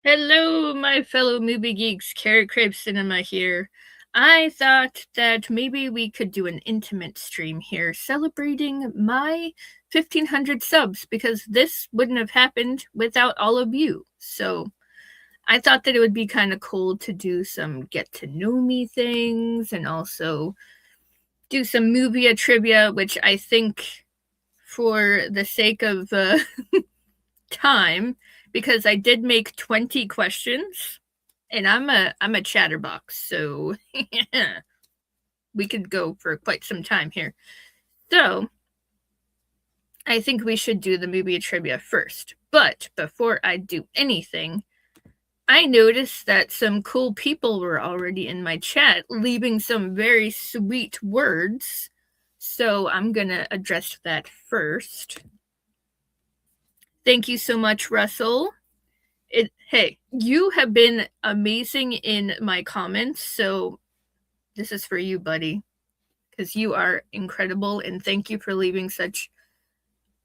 Hello, my fellow movie geeks. Carey Craves Cinema here. I thought that maybe we could do an intimate stream here celebrating my 1,500 subs because this wouldn't have happened without all of you. So I thought that it would be kind of cool to do some get to know me things and also do some movie trivia, which I think for the sake of time, because I did make 20 questions and I'm a chatterbox, so we could go for quite some time here. So I think we should do the movie trivia first. But before I do anything, I noticed that some cool people were already in my chat leaving some very sweet words. So I'm gonna address that first. Thank you so much, Russell. Hey, you have been amazing in my comments, so this is for you, buddy, because you are incredible, and thank you for leaving such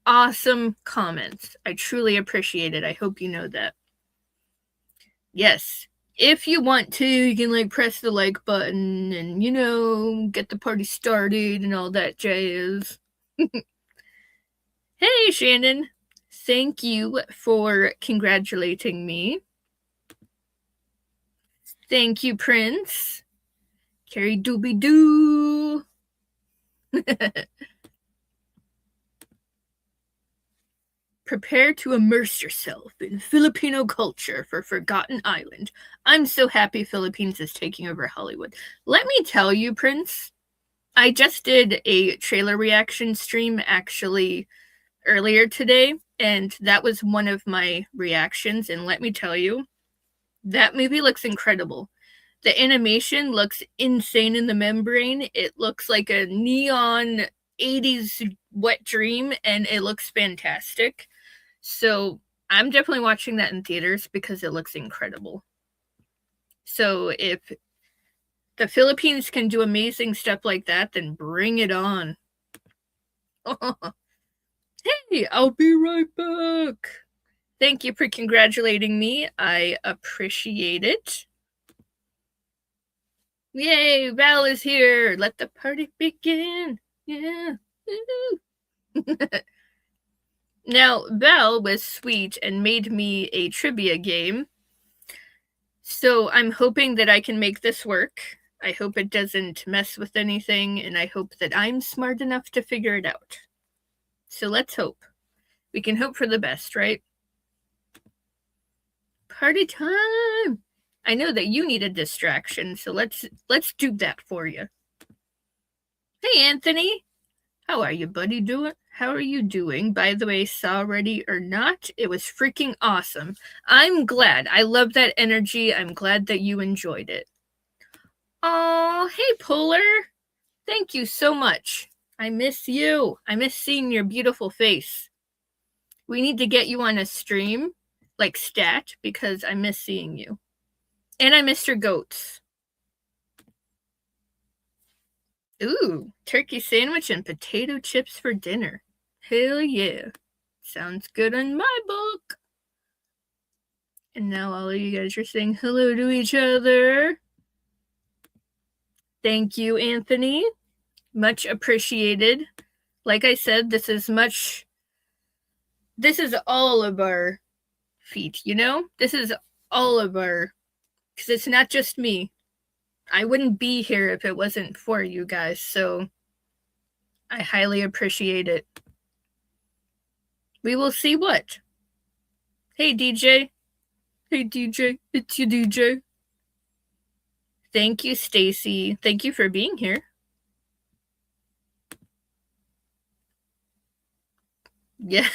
awesome comments. I truly appreciate it. I hope you know that. Yes, if you want to, you can press the like button and get the party started and all that jazz. Hey, Shannon. Thank you for congratulating me. Thank you, Prince. Carrie Doobie Doo. Prepare to immerse yourself in Filipino culture for Forgotten Island. I'm so happy Philippines is taking over Hollywood. Let me tell you, Prince, I just did a trailer reaction stream actually earlier today, and that was one of my reactions, and let me tell you, that movie looks incredible. The animation looks insane in the membrane. It looks like a neon 80s wet dream, and it looks fantastic. So I'm definitely watching that in theaters because it looks incredible. So if the Philippines can do amazing stuff like that, then bring it on. Hey, I'll be right back. Thank you for congratulating me. I appreciate it. Yay, Val is here. Let the party begin. Yeah. Now, Val was sweet and made me a trivia game. So I'm hoping that I can make this work. I hope it doesn't mess with anything, and I hope that I'm smart enough to figure it out. So let's hope. We can hope for the best, right? Party time! I know that you need a distraction, so let's do that for you. Hey, Anthony! How are you, buddy? How are you doing? By the way, saw ready or not, it was freaking awesome. I'm glad. I love that energy. I'm glad that you enjoyed it. Oh, hey, Polar. Thank you so much. I miss you. I miss seeing your beautiful face. We need to get you on a stream, like stat, because I miss seeing you. And I miss your goats. Ooh, turkey sandwich and potato chips for dinner. Hell yeah. Sounds good in my book. And now all of you guys are saying hello to each other. Thank you, Anthony. Much appreciated. Like I said, this is all of our feet, This is all of our, because it's not just me. I wouldn't be here if it wasn't for you guys, so I highly appreciate it. We will see what. Hey, DJ. Hey, DJ. It's you, DJ. Thank you, Stacy. Thank you for being here. Yeah,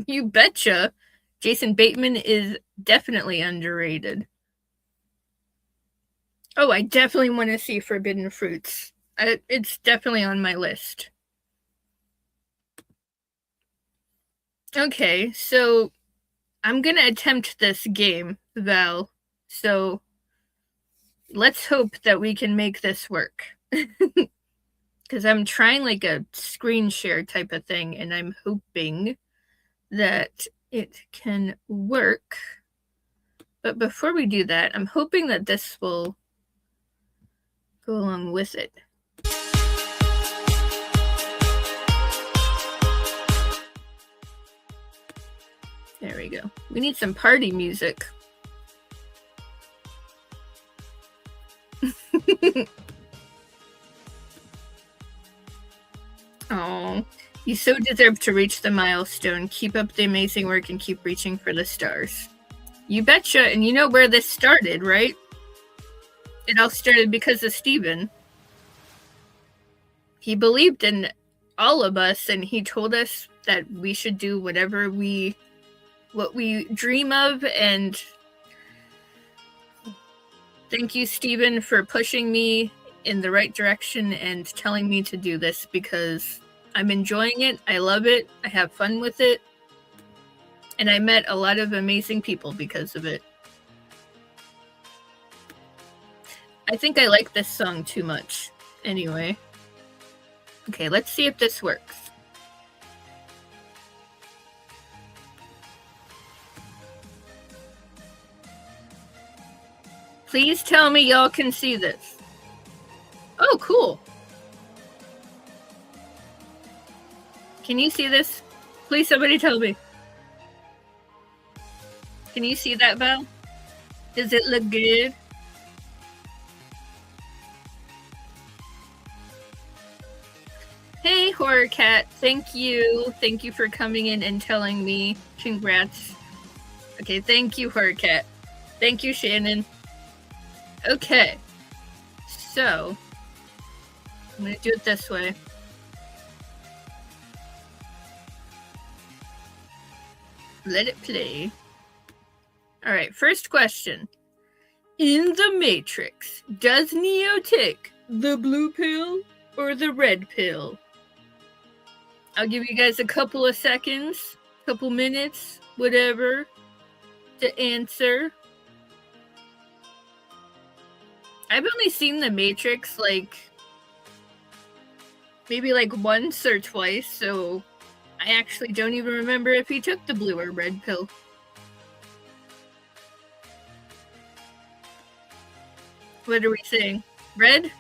you betcha. Jason Bateman is definitely underrated. Oh, I definitely want to see Forbidden Fruits. It's definitely on my list. Okay, so I'm going to attempt this game, Val. So let's hope that we can make this work. Because I'm trying a screen share type of thing, and I'm hoping that it can work. But before we do that, I'm hoping that this will go along with it. There we go. We need some party music. Oh, you so deserve to reach the milestone. Keep up the amazing work and keep reaching for the stars. You betcha, and you know where this started, right? It all started because of Steven. He believed in all of us, and he told us that we should do whatever what we dream of, and thank you, Steven, for pushing me in the right direction and telling me to do this, because I'm enjoying it, I love it, I have fun with it, and I met a lot of amazing people because of it. I think I like this song too much. Anyway. Okay, let's see if this works. Please tell me y'all can see this. Oh, cool. Can you see this? Please, somebody tell me. Can you see that, Val? Does it look good? Hey, Horror Cat. Thank you. Thank you for coming in and telling me. Congrats. Okay, thank you, Horror Cat. Thank you, Shannon. Okay. So, I'm going to do it this way. Let it play. Alright, first question. In the Matrix, does Neo take the blue pill or the red pill? I'll give you guys a couple of seconds, couple minutes, whatever, to answer. I've only seen The Matrix, maybe once or twice, so I actually don't even remember if he took the blue or red pill. What are we saying? Red?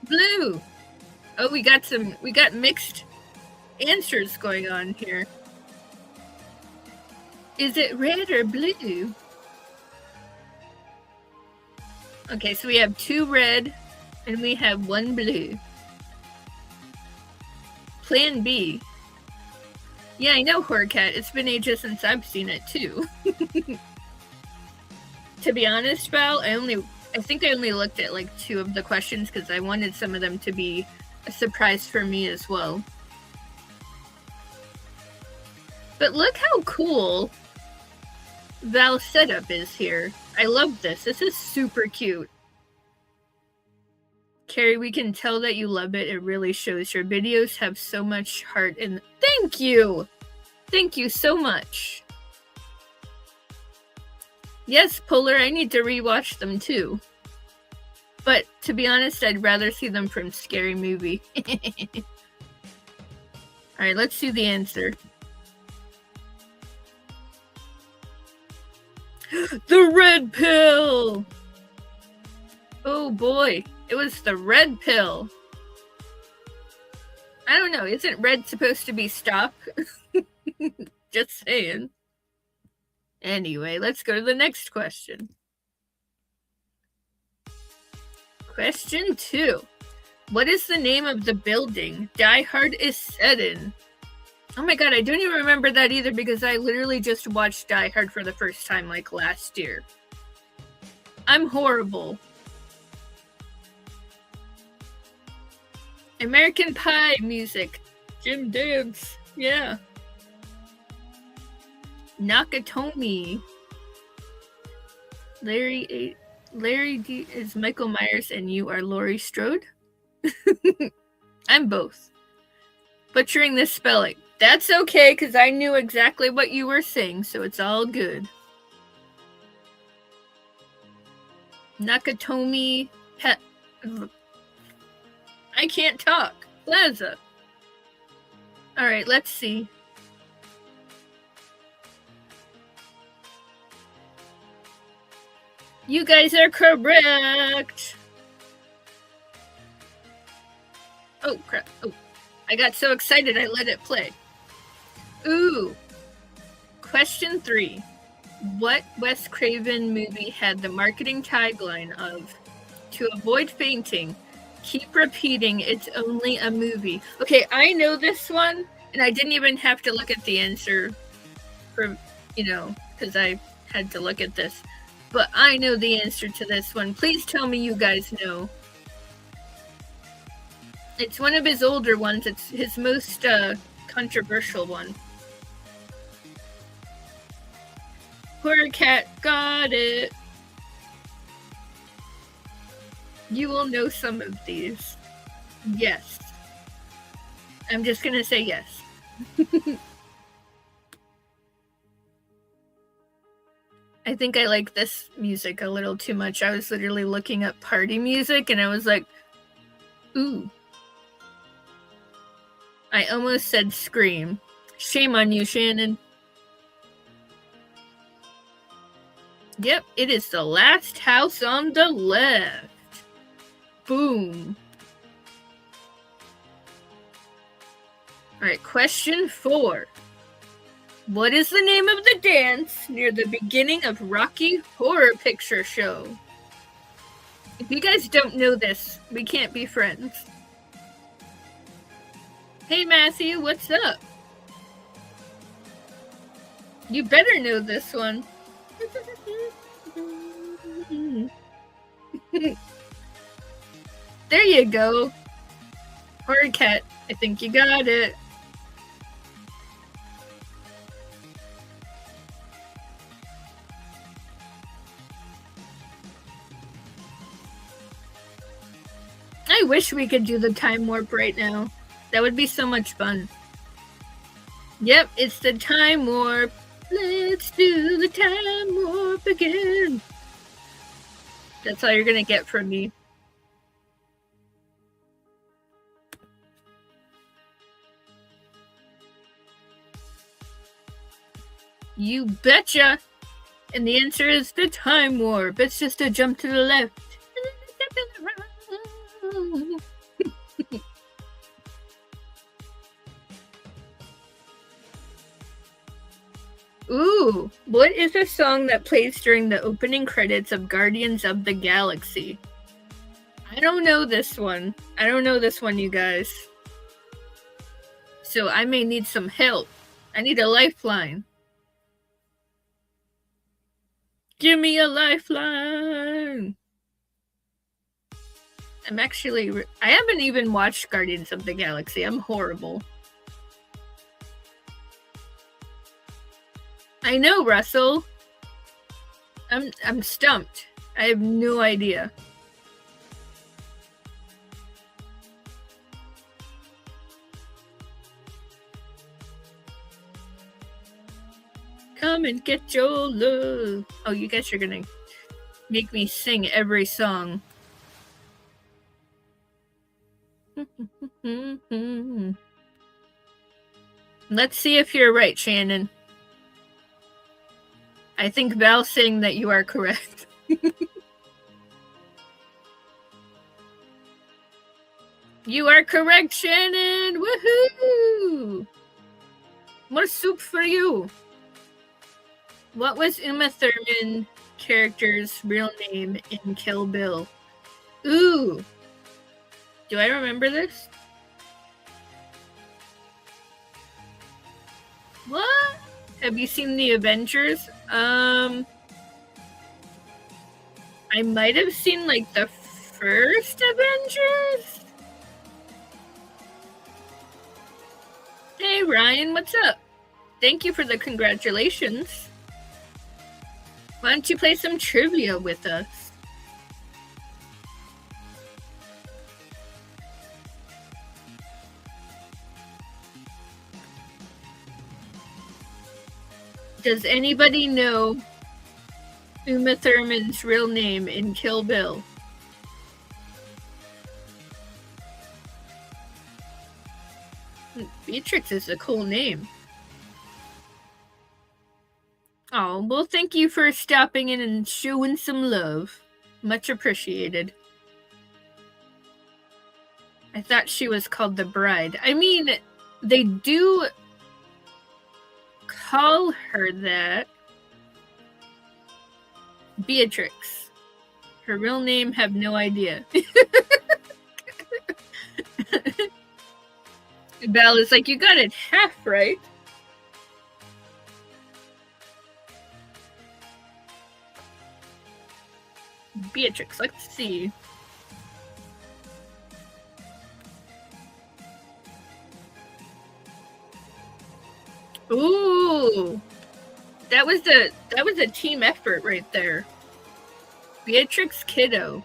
Blue! Oh, we got mixed answers going on here. Is it red or blue? Okay, so we have 2 red and we have 1 blue. Plan B. Yeah, I know, Horror Cat. It's been ages since I've seen it too. To be honest, Val, I think I only looked at 2 of the questions because I wanted some of them to be a surprise for me as well. But look how cool Val's setup is here. I love this. This is super cute. Carey, we can tell that you love it. It really shows. Your videos have so much heart in. Thank you! Thank you so much. Yes, Polar, I need to rewatch them too. But to be honest, I'd rather see them from Scary Movie. Alright, let's see the answer. The red pill! Oh boy, it was the red pill. I don't know, isn't red supposed to be stop? Just saying. Anyway, let's go to the next question. Question 2. What is the name of the building Die Hard is set in? Oh my god, I don't even remember that either because I literally just watched Die Hard for the first time last year. I'm horrible. American Pie music. Jim Dance. Yeah. Nakatomi. Larry D is Michael Myers and you are Laurie Strode? I'm both. Butchering this spelling. That's okay, because I knew exactly what you were saying, so it's all good. Nakatomi I can't talk. Plaza. Alright, let's see. You guys are correct. Oh, crap. Oh, I got so excited I let it play. Ooh. Question 3. What Wes Craven movie had the marketing tagline of, "To avoid fainting, keep repeating it's only a movie"? Okay, I know this one, and I didn't even have to look at the answer for, because I had to look at this. But I know the answer to this one. Please tell me you guys know. It's one of his older ones. It's his most controversial one. Poor cat got it. You will know some of these. Yes. I'm just gonna say yes. I think I like this music a little too much. I was literally looking up party music and I was like, ooh. I almost said Scream. Shame on you, Shannon. Yep, it is The Last House on the Left. Boom. Alright, question 4. What is the name of the dance near the beginning of Rocky Horror Picture Show? If you guys don't know this, we can't be friends. Hey Matthew, what's up? You better know this one. There you go. Horror cat, I think you got it. I wish we could do the time warp right now. That would be so much fun. Yep, it's the time warp. Let's do the time warp again. That's all you're gonna get from me. You betcha! And the answer is the time warp. It's just a jump to the left. Ooh, what is a song that plays during the opening credits of Guardians of the Galaxy? I don't know this one. You guys. So I may need some help. I need a lifeline. Give me a lifeline. I haven't even watched Guardians of the Galaxy. I'm horrible. I know, Russell. I'm stumped. I have no idea. Come and get your love. Oh, you guys are gonna make me sing every song. Let's see if you're right, Shannon. I think Val's saying that you are correct. You are correct, Shannon! Woohoo! More soup for you! What was Uma Thurman character's real name in Kill Bill? Ooh! Do I remember this? What? Have you seen the Avengers? I might have seen like the first Avengers. Hey Ryan, what's up? Thank you for the congratulations. Why don't you play some trivia with us? Does anybody know Uma Thurman's real name in Kill Bill? Beatrix is a cool name. Oh, well, thank you for stopping in and showing some love. Much appreciated. I thought she was called the bride. I mean, they do call her that. Beatrix. Her real name, have no idea. Val is like, you got it half right. Beatrix, let's see. Ooh, that was a team effort right there. Beatrix Kiddo.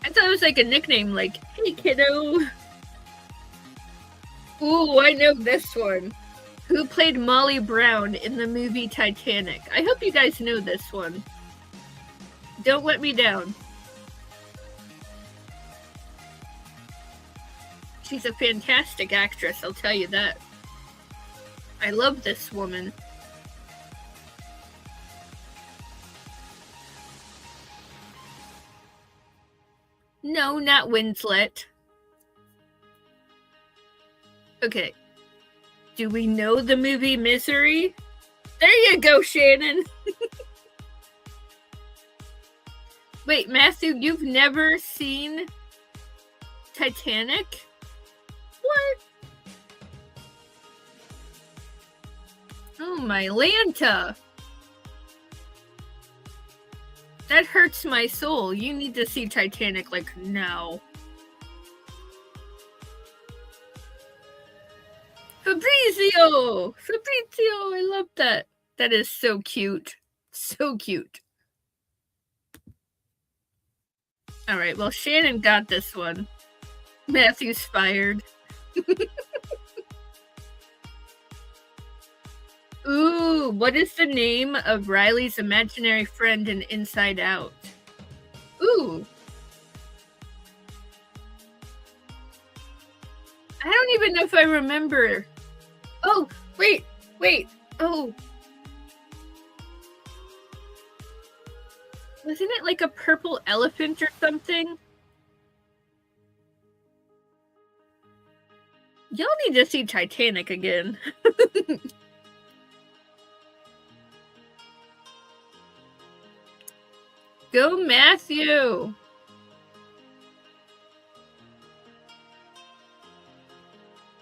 I thought it was like a nickname, like, hey kiddo. Ooh, I know this one. Who played Molly Brown in the movie Titanic? I hope you guys know this one. Don't let me down. She's a fantastic actress, I'll tell you that. I love this woman. No, not Winslet. Okay. Do we know the movie Misery? There you go, Shannon. Wait, Matthew, you've never seen Titanic? What? Oh, my Lanta. That hurts my soul. You need to see Titanic, like, now. Fabrizio! Fabrizio! I love that. That is so cute. So cute. Alright, well, Shannon got this one. Matthew's fired. Ooh, what is the name of Riley's imaginary friend in Inside Out? Ooh. I don't even know if I remember. Oh, wait. Oh. Wasn't it like a purple elephant or something? Y'all need to see Titanic again. Go, Matthew!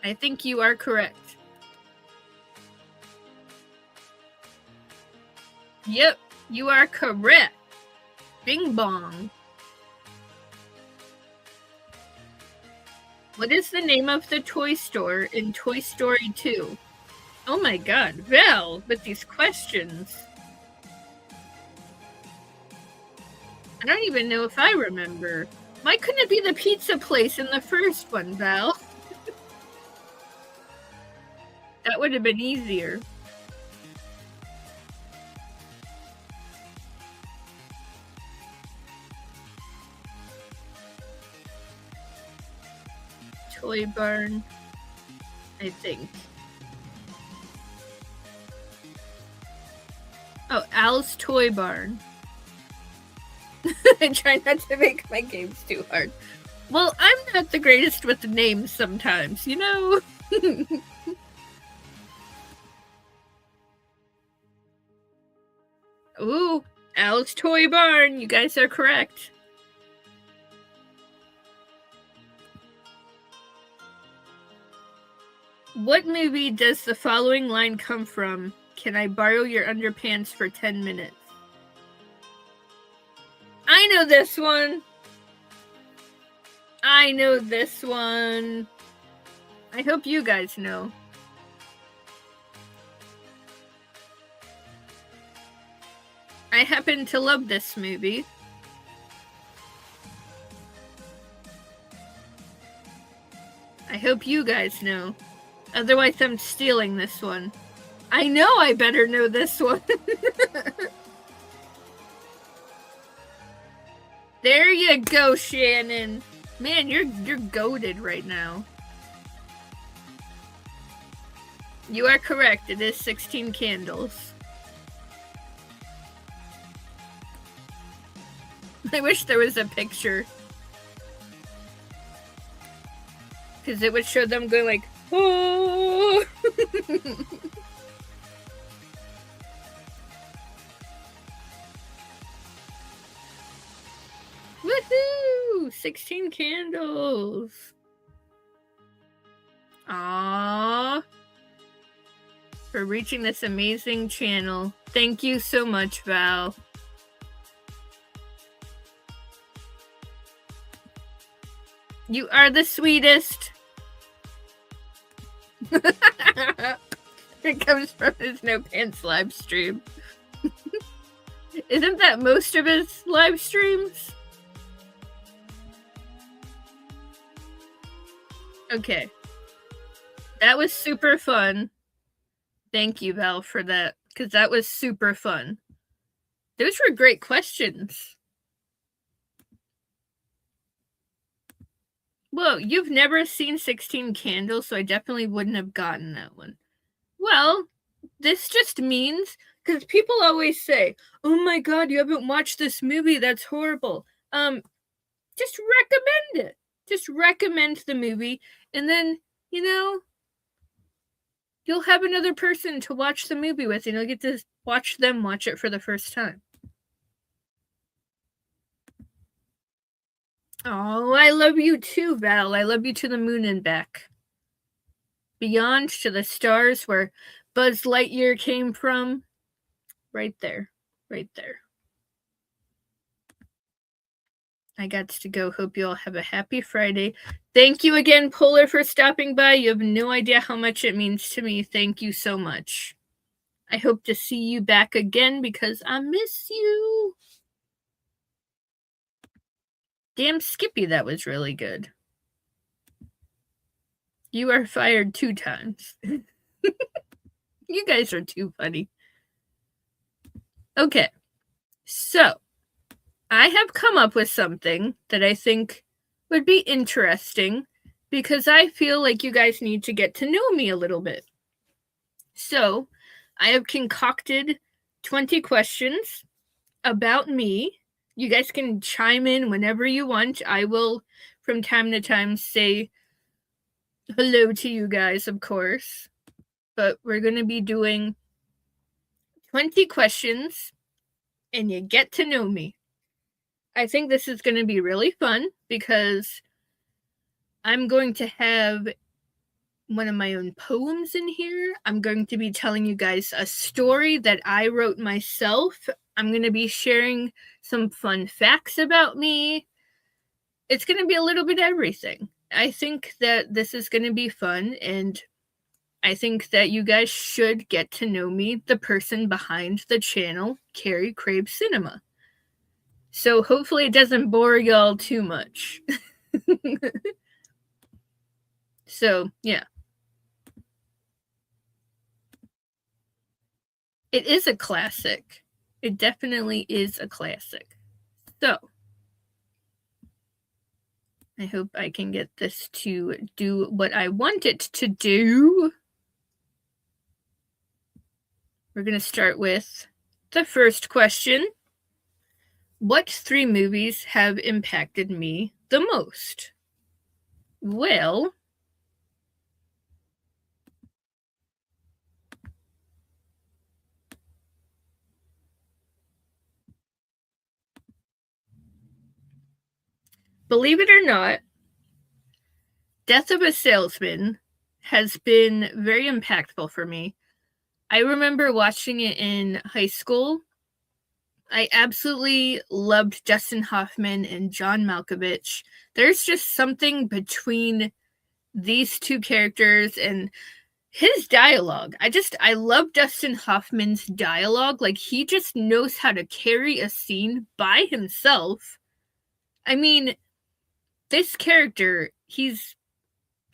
I think you are correct. Yep, you are correct. Bing bong. What is the name of the toy store in Toy Story 2? Oh my god, Val, with these questions. I don't even know if I remember. Why couldn't it be the pizza place in the first one, Val? That would have been easier. Toy Barn, I think. Oh, Al's Toy Barn. I try not to make my games too hard. Well, I'm not the greatest with names sometimes, you know? Ooh, Al's Toy Barn. You guys are correct. What movie does the following line come from? Can I borrow your underpants for 10 minutes? I know this one. I know this one. I hope you guys know. I happen to love this movie. I hope you guys know. Otherwise, I'm stealing this one. I know I better know this one. There you go, Shannon. Man, you're goated right now. You are correct. It is 16 candles. I wish there was a picture. Because it would show them going like, oh! Woohoo! 16 candles. Aww. For reaching this amazing channel. Thank you so much, Val. You are the sweetest. It comes from his No Pants live stream. Isn't that most of his live streams? Okay. That was super fun. Thank you, Val, for that, because that was super fun. Those were great questions. Well, you've never seen 16 Candles, so I definitely wouldn't have gotten that one. Well, this just means, because people always say, oh my god, you haven't watched this movie, that's horrible. Just recommend it. Just recommend the movie, and then, you know, you'll have another person to watch the movie with, and you'll get to watch them watch it for the first time. Oh, I love you too, Val. I love you to the moon and back. Beyond to the stars where Buzz Lightyear came from. Right there. Right there. I got to go. Hope you all have a happy Friday. Thank you again, Polar, for stopping by. You have no idea how much it means to me. Thank you so much. I hope to see you back again because I miss you. Damn, Skippy, that was really good. You are fired 2 times. You guys are too funny. Okay, so I have come up with something that I think would be interesting because I feel like you guys need to get to know me a little bit. So I have concocted 20 questions about me. You guys can chime in whenever you want. I will, from time to time, say hello to you guys, of course. But we're going to be doing 20 questions, and you get to know me. I think this is going to be really fun because I'm going to have one of my own poems in here. I'm going to be telling you guys a story that I wrote myself. I'm going to be sharing some fun facts about me. It's going to be a little bit of everything. I think that this is going to be fun, and I think that you guys should get to know me, the person behind the channel, Carey Craves Cinema. So hopefully it doesn't bore y'all too much. So, yeah. It is a classic. It definitely is a classic. So, I hope I can get this to do what I want it to do. We're going to start with the first question. What 3 movies have impacted me the most? Well, believe it or not, Death of a Salesman has been very impactful for me. I remember watching it in high school. I absolutely loved Dustin Hoffman and John Malkovich. There's just something between these 2 characters and his dialogue. I love Dustin Hoffman's dialogue. Like, he just knows how to carry a scene by himself. I mean, this character, he's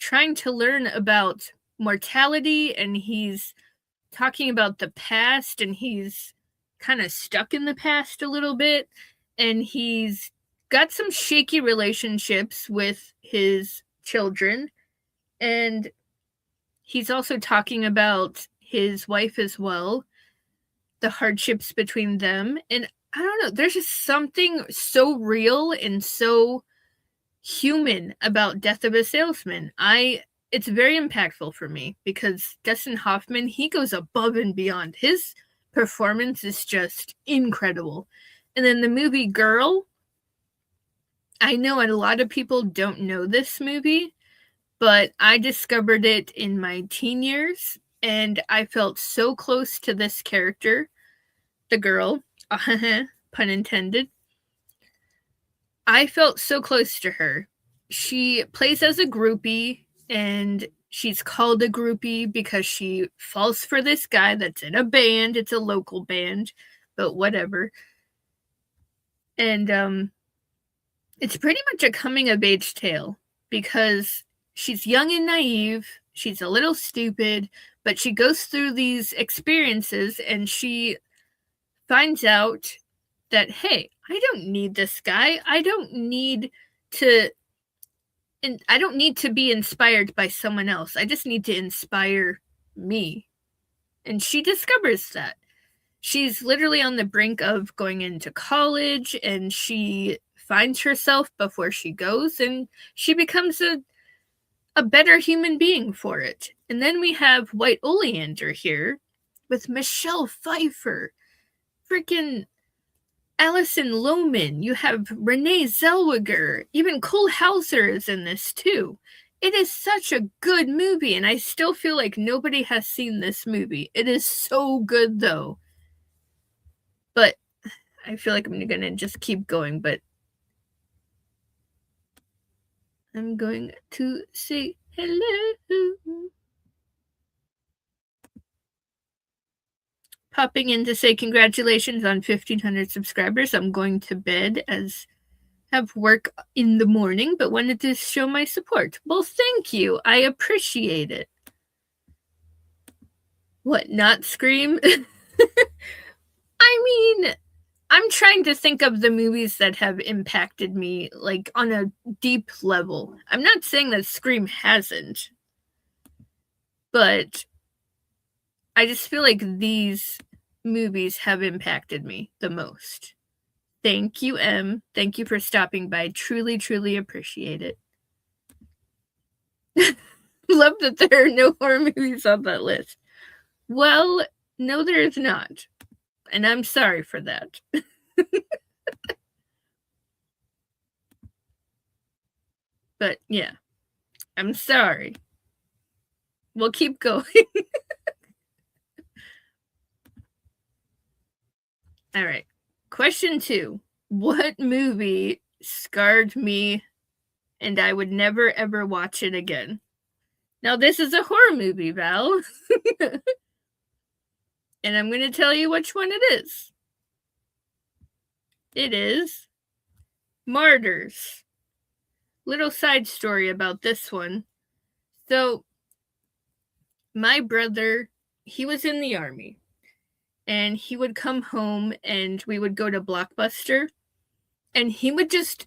trying to learn about mortality, and he's talking about the past, and he's kind of stuck in the past a little bit, and he's got some shaky relationships with his children, and he's also talking about his wife as well, the hardships between them. And I don't know, there's just something so real and so human about Death of a Salesman. It's very impactful for me because Dustin Hoffman, he goes above and beyond. His performance is just incredible. And then the movie Girl, I know a lot of people don't know this movie, but I discovered it in my teen years, and I felt so close to this character, the girl, pun intended. I felt so close to her. She plays as a groupie, and she's called a groupie because she falls for this guy that's in a band. It's a local band, but whatever. And it's pretty much a coming of age tale because she's young and naive, she's a little stupid, but she goes through these experiences and she finds out that, hey, I don't need this guy. I don't need to be inspired by someone else. I just need to inspire me. And she discovers that. She's literally on the brink of going into college, and she finds herself before she goes, and she becomes a better human being for it. And then we have White Oleander here with Michelle Pfeiffer, freaking Alison Lohman. You have Renee Zellweger. Even Cole Hauser is in this too. It is such a good movie, and I still feel like nobody has seen this movie. It is so good, though. But I feel like I'm gonna just keep going, but I'm going to say hello. Popping in to say congratulations on 1,500 subscribers. I'm going to bed as have work in the morning, but wanted to show my support. Well, thank you. I appreciate it. What, not Scream? I mean, I'm trying to think of the movies that have impacted me, like, on a deep level. I'm not saying that Scream hasn't, but I just feel like these movies have impacted me the most. Thank you, Em. Thank you for stopping by. Truly, truly appreciate it. Love that there are no horror movies on that list. Well, no, there's not. And I'm sorry for that. But yeah, I'm sorry. We'll keep going. All right. Question 2. What movie scarred me and I would never ever watch it again? Now, this is a horror movie, Val. And I'm going to tell you which one it is. It is Martyrs. Little side story about this one. So, my brother, he was in the army. And he would come home and we would go to Blockbuster. And he would just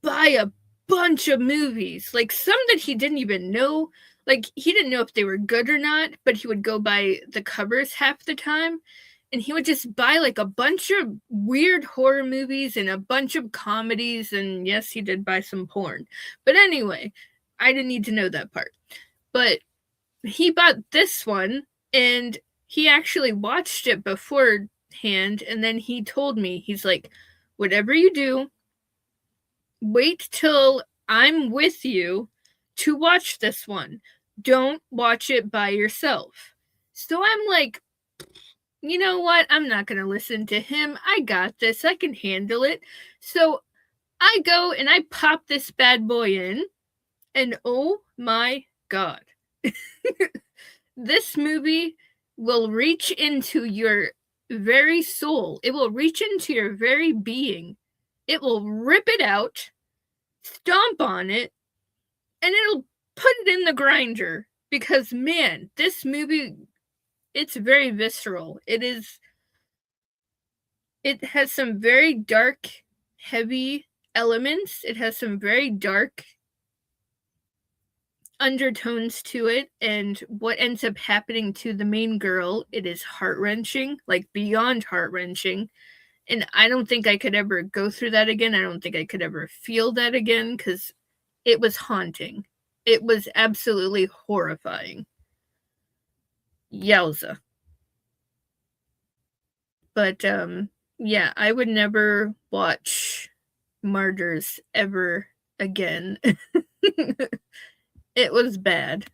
buy a bunch of movies. Like some that he didn't even know. Like he didn't know if they were good or not. But he would go by the covers half the time. And he would just buy like a bunch of weird horror movies and a bunch of comedies. And yes, he did buy some porn. But anyway, I didn't need to know that part. But he bought this one, and he actually watched it beforehand. And then he told me, he's like, whatever you do, wait till I'm with you to watch this one. Don't watch it by yourself. So I'm like, you know what? I'm not going to listen to him. I got this. I can handle it. So I go and I pop this bad boy in, and oh my God. This movie will reach into your very soul. It will reach into your very being. It will rip it out, stomp on it, and it'll put it in the grinder. Because, man, this movie, it's very visceral. It has some very dark, heavy elements. It has some very dark undertones to it, and what ends up happening to the main girl, it is heart-wrenching, like beyond heart-wrenching. And I don't think I could ever go through that again. I don't think I could ever feel that again because it was haunting. It was absolutely horrifying. Yowza. But yeah, I would never watch Martyrs ever again. It was bad.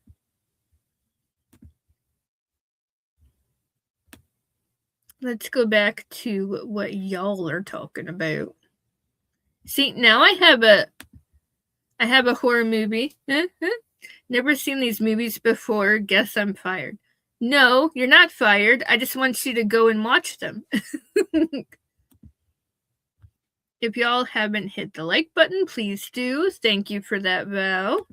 Let's go back to what y'all are talking about. See, now I have a horror movie. Never seen these movies before. Guess I'm fired. No, you're not fired. I just want you to go and watch them. If y'all haven't hit the like button, please do. Thank you for that, Val.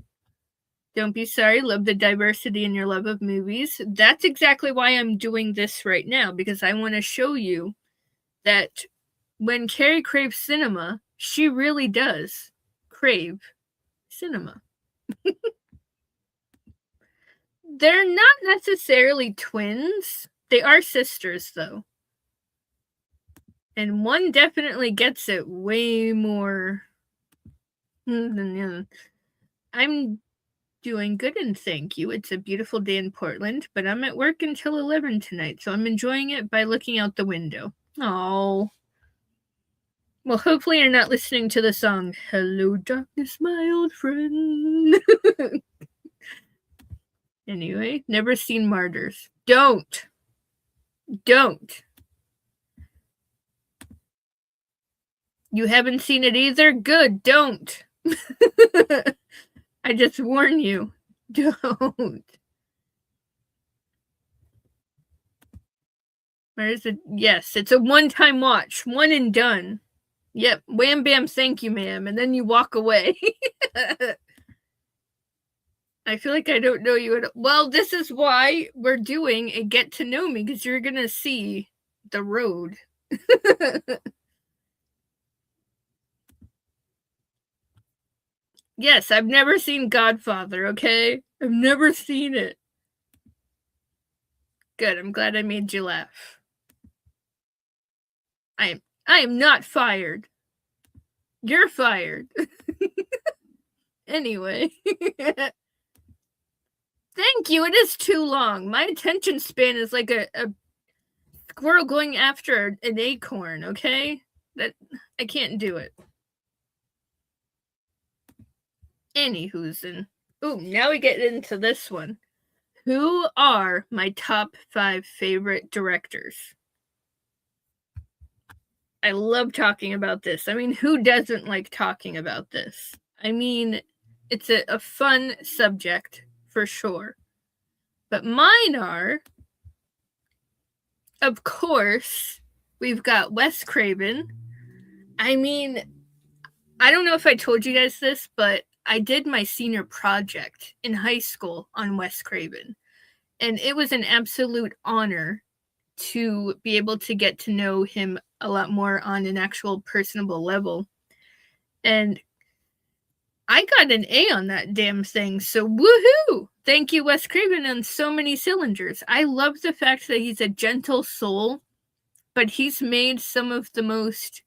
Don't be sorry. Love the diversity in your love of movies. That's exactly why I'm doing this right now, because I want to show you that when Carey Craves Cinema, she really does crave cinema. They're not necessarily twins. They are sisters, though. And one definitely gets it way more than the other. I'm doing good, and thank you. It's a beautiful day in Portland, but I'm at work until 11 tonight, so I'm enjoying it by looking out the window. Oh. Well, hopefully you're not listening to the song, Hello Darkness, My Old Friend. Anyway, never seen Martyrs. Don't. You haven't seen it either? Good, don't. I just warn you. Don't. Where is it? Yes, it's a one-time watch. One and done. Yep. Wham bam, thank you, ma'am. And then you walk away. I feel like I don't know you at all. Well, this is why we're doing a get to know me, because you're gonna see the road. Yes, I've never seen Godfather, okay? I've never seen it. Good, I'm glad I made you laugh. I am not fired. You're fired. Anyway. Thank you. It is too long. My attention span is like a squirrel going after an acorn, okay? That I can't do it. Anywhoozin. Ooh, now we get into this one. Who are my top 5 favorite directors? I love talking about this. I mean, who doesn't like talking about this? I mean, it's a fun subject for sure. But mine are, of course, we've got Wes Craven. I mean, I don't know if I told you guys this, but I did my senior project in high school on Wes Craven. And it was an absolute honor to be able to get to know him a lot more on an actual personable level. And I got an A on that damn thing, so woohoo! Thank you, Wes Craven, on so many cylinders. I love the fact that he's a gentle soul, but he's made some of the most,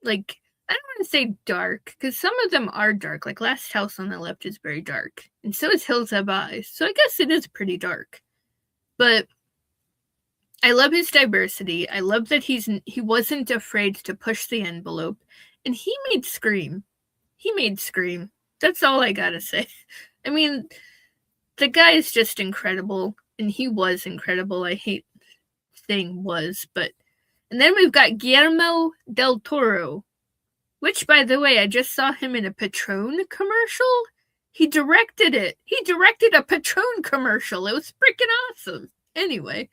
like, I don't want to say dark, because some of them are dark. Like Last House on the Left is very dark, and so is Hills Have Eyes, so I guess it is pretty dark. But I love his diversity. I love that he wasn't afraid to push the envelope, and he made Scream. That's all I gotta say. I mean, the guy is just incredible, and he was incredible. I hate saying was, but... And then we've got Guillermo del Toro, which, by the way, I just saw him in a Patron commercial. He directed it. He directed a Patron commercial. It was freaking awesome. Anyway,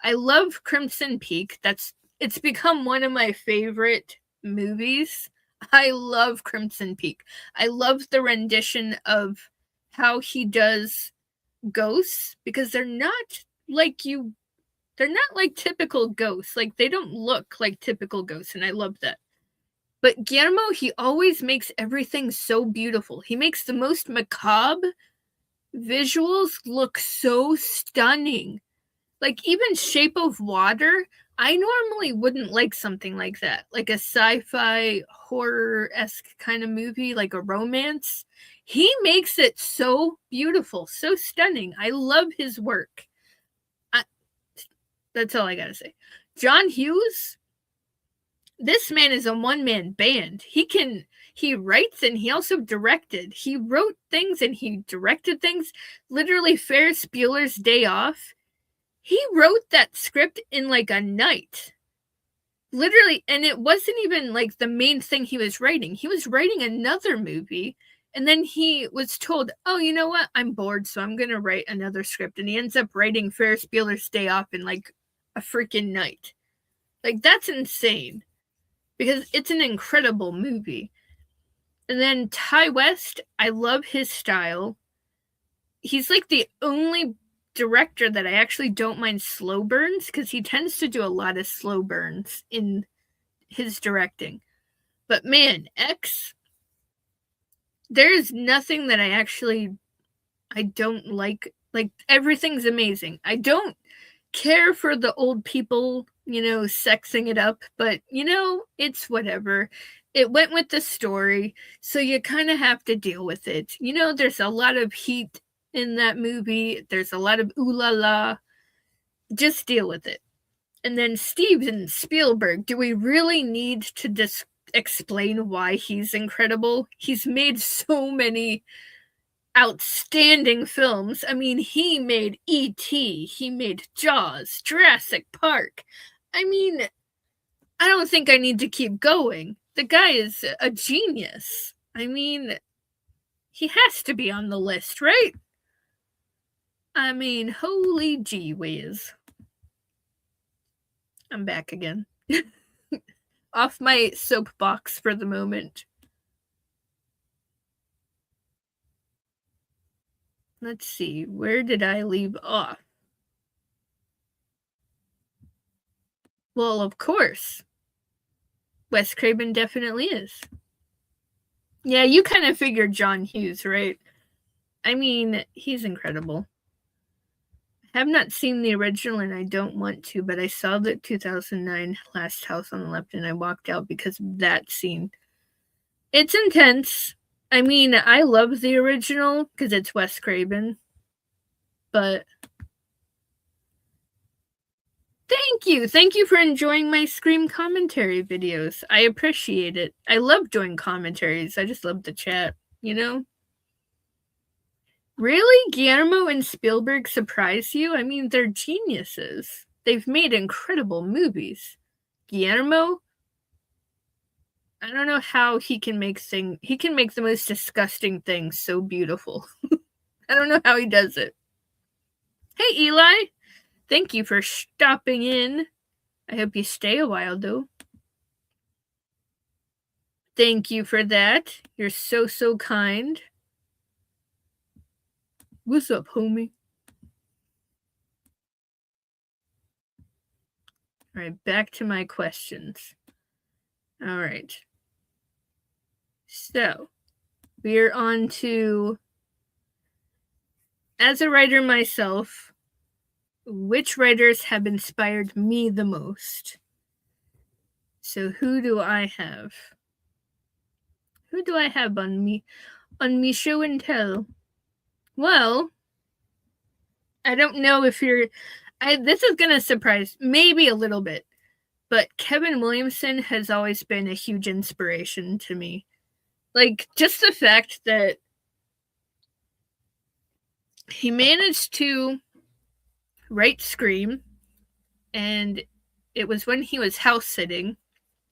I love Crimson Peak. It's become one of my favorite movies. I love Crimson Peak. I love the rendition of how he does ghosts, because they're not like typical ghosts. Like, they don't look like typical ghosts, and I love that. But Guillermo, he always makes everything so beautiful. He makes the most macabre visuals look so stunning. Like, even Shape of Water, I normally wouldn't like something like that. Like a sci-fi horror-esque kind of movie, like a romance. He makes it so beautiful, so stunning. I love his work. That's all I gotta say. John Hughes, this man is a one-man band. He writes and he also directed. He wrote things and he directed things. Literally, Ferris Bueller's Day Off. He wrote that script in like a night. Literally, and it wasn't even like the main thing he was writing. He was writing another movie, and then he was told, oh, you know what? I'm bored, so I'm going to write another script. And he ends up writing Ferris Bueller's Day Off in like a freaking night. Like, that's insane. Because it's an incredible movie. And then Ty West, I love his style. He's like the only director that I actually don't mind slow burns, because he tends to do a lot of slow burns in his directing. But man, X, there's nothing that I don't like. Like, everything's amazing. I don't care for the old people, sexing it up, but it's whatever. It went with the story, so you kind of have to deal with it. There's a lot of heat in that movie. There's a lot of ooh la la. Just deal with it. And then Steven Spielberg, do we really need to explain why he's incredible? He's made so many outstanding films. I mean, he made E.T., he made Jaws, Jurassic Park. I mean, I don't think I need to keep going. The guy is a genius. I mean, he has to be on the list, right? I mean, holy gee whiz. I'm back again. Off my soapbox for the moment. Let's see, where did I leave off? Well, of course. Wes Craven definitely is. Yeah, you kind of figured John Hughes, right? I mean, he's incredible. I have not seen the original and I don't want to, but I saw the 2009 Last House on the Left and I walked out because of that scene. It's intense. I mean, I love the original because it's Wes Craven, but Thank you for enjoying my Scream commentary videos. I appreciate it. I love doing commentaries. I just love the chat, Really? Guillermo and Spielberg surprise you? I mean, they're geniuses. They've made incredible movies. Guillermo, I don't know how he can make the most disgusting things so beautiful. I don't know how he does it. Hey, Eli. Thank you for stopping in. I hope you stay a while, though. Thank you for that. You're so, so kind. What's up, homie? All right, back to my questions. All right. So, we're on to, as a writer myself, which writers have inspired me the most? So who do I have? Who do I have on me show and tell? Well, I don't know if this is going to surprise maybe a little bit, but Kevin Williamson has always been a huge inspiration to me. Like, just the fact that he managed to write Scream, and it was when he was house sitting,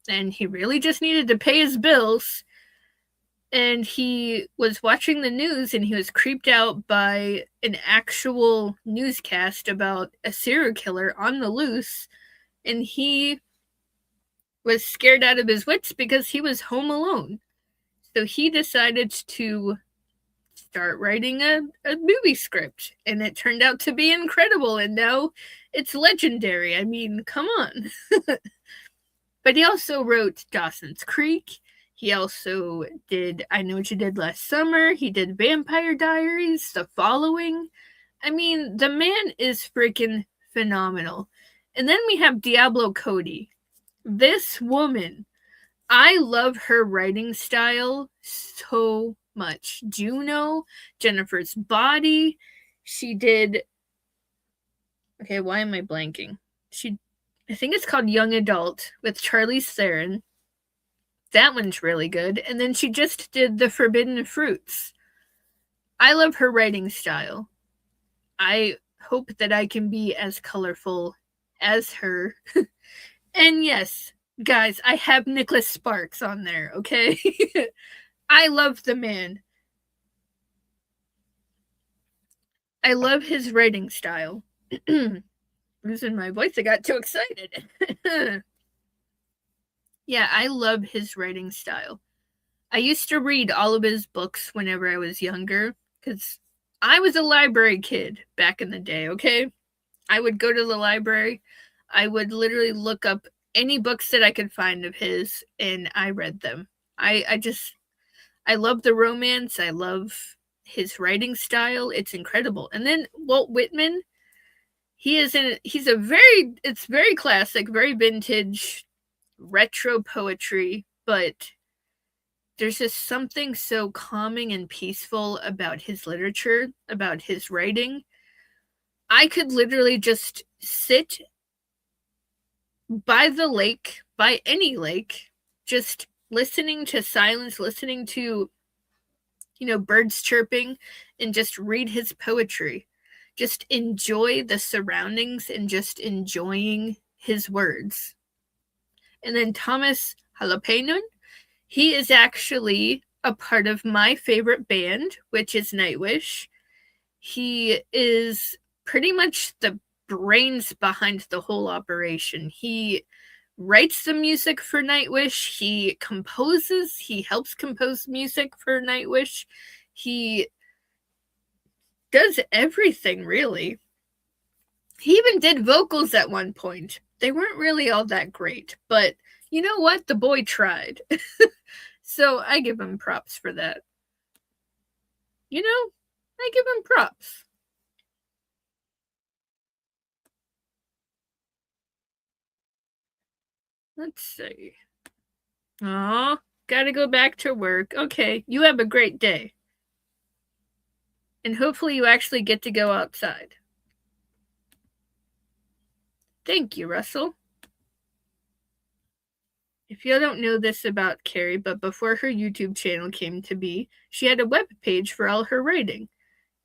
and he really just needed to pay his bills, and he was watching the news, and he was creeped out by an actual newscast about a serial killer on the loose, and he was scared out of his wits because he was home alone. So he decided to start writing a movie script, and it turned out to be incredible, and now it's legendary. I mean, come on. But he also wrote Dawson's Creek. He also did I Know What You Did Last Summer. He did Vampire Diaries, The Following. I mean, the man is freaking phenomenal. And then we have Diablo Cody. This woman, I love her writing style so much. Juno, Jennifer's Body. She did. Okay, why am I blanking? I think it's called Young Adult with Charlize Theron. That one's really good. And then she just did The Forbidden Fruits. I love her writing style. I hope that I can be as colorful as her. And yes, guys, I have Nicholas Sparks on there, okay? I love the man. I love his writing style. Losing my voice, I got too excited. Yeah, I love his writing style. I used to read all of his books whenever I was younger, because I was a library kid back in the day, okay? I would go to the library. I would literally look up any books that I could find of his, and I read them. I love the romance. I love his writing style. It's incredible. And then Walt Whitman, it's very classic, very vintage, retro poetry, but there's just something so calming and peaceful about his literature, about his writing. I could literally just sit by the lake, by any lake, just listening to silence, listening to, birds chirping, and just read his poetry. Just enjoy the surroundings and just enjoying his words. And then Thomas Jalapeno, he is actually a part of my favorite band, which is Nightwish. He is pretty much the brains behind the whole operation. He writes the music for Nightwish. He helps compose music for Nightwish. He does everything, really. He even did vocals at one point. They weren't really all that great, but you know what? The boy tried. So I give him props for that. I give him props. Let's see. Aw, gotta go back to work. Okay, you have a great day. And hopefully you actually get to go outside. Thank you, Russell. If you don't know this about Carey, but before her YouTube channel came to be, she had a web page for all her writing.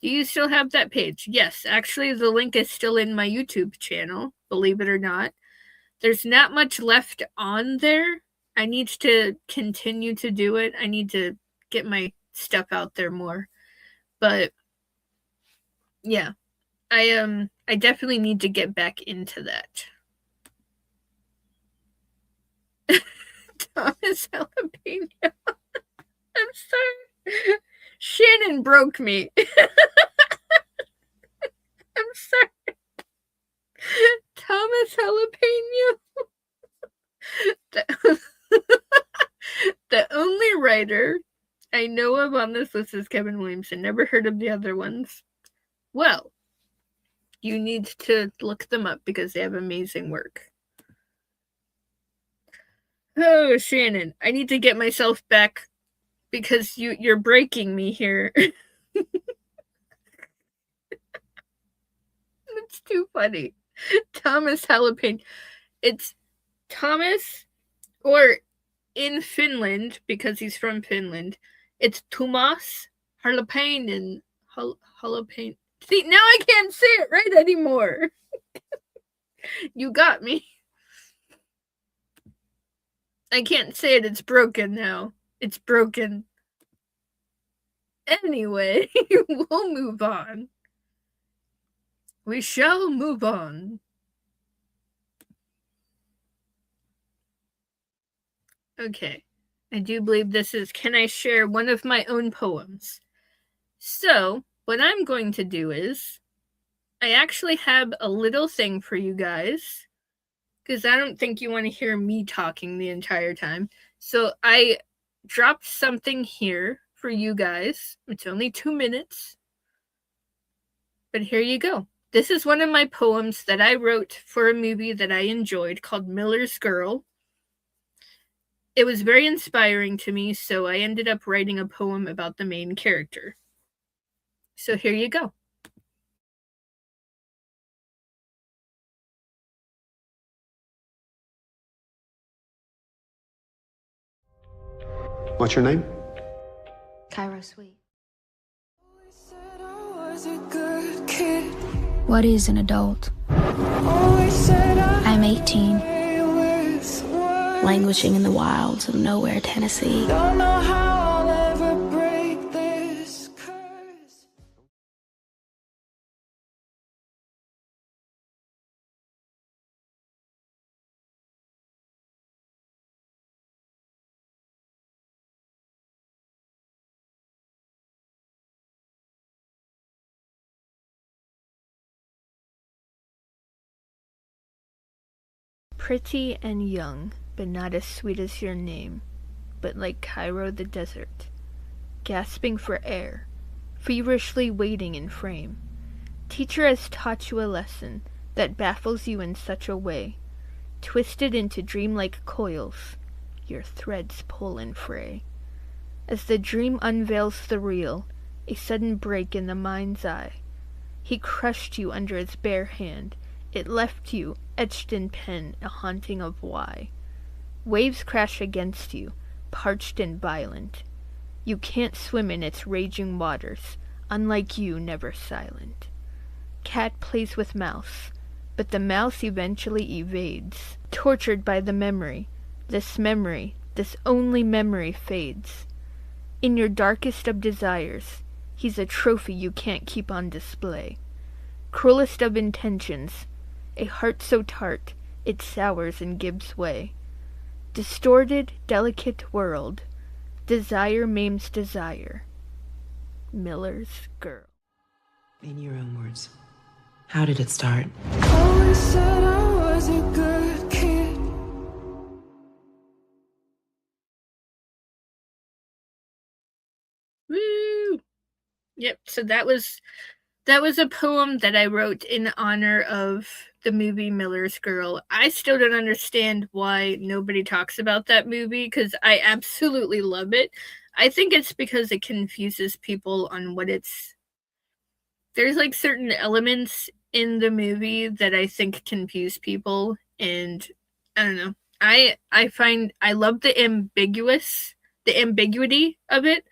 Do you still have that page? Yes, actually the link is still in my YouTube channel, believe it or not. There's not much left on there. I need to continue to do it. I need to get my stuff out there more. But yeah, I definitely need to get back into that. Thomas Jalapeno. I'm sorry. Shannon broke me. I'm sorry. Thomas Jalapeno. The only writer I know of on this list is Kevin Williamson. Never heard of the other ones. Well, you need to look them up because they have amazing work. Oh, Shannon, I need to get myself back because you're breaking me here. It's too funny. Thomas Jalapeno. It's Thomas, or in Finland, because he's from Finland, it's Tuomas Jalapeno. Jalapeno. See, now I can't say it right anymore. You got me. I can't say it. It's broken now. It's broken. Anyway, we'll move on. We shall move on. Okay. I do believe this is Can I Share One of My Own Poems? So, what I'm going to do is, I actually have a little thing for you guys, because I don't think you want to hear me talking the entire time. So I dropped something here for you guys. It's only 2 minutes. But here you go. This is one of my poems that I wrote for a movie that I enjoyed called Miller's Girl. It was very inspiring to me, so I ended up writing a poem about the main character. So here you go. What's your name? Cairo Sweet. What is an adult? I'm 18, languishing in the wilds of nowhere, Tennessee. Don't know how I'll ever break this curse. Pretty and young, but not as sweet as your name, but like Cairo the desert, gasping for air, feverishly waiting in frame. Teacher has taught you a lesson that baffles you in such a way, twisted into dreamlike coils, your threads pull and fray. As the dream unveils the real, a sudden break in the mind's eye, he crushed you under his bare hand. It left you, etched in pen, a haunting of why. Waves crash against you, parched and violent. You can't swim in its raging waters, unlike you, never silent. Cat plays with mouse, but the mouse eventually evades. Tortured by the memory, this only memory fades. In your darkest of desires, he's a trophy you can't keep on display. Cruelest of intentions, a heart so tart, it sours and gives way. Distorted, delicate world, desire maims desire. Miller's Girl. In your own words, how did it start? Always said I was a good kid. Woo! Yep, so that was a poem that I wrote in honor of the movie Miller's Girl. I still don't understand why nobody talks about that movie because I absolutely love it. I think it's because it confuses people on what it's. There's like certain elements in the movie that I think confuse people, and I don't know. I find I love the ambiguity of it.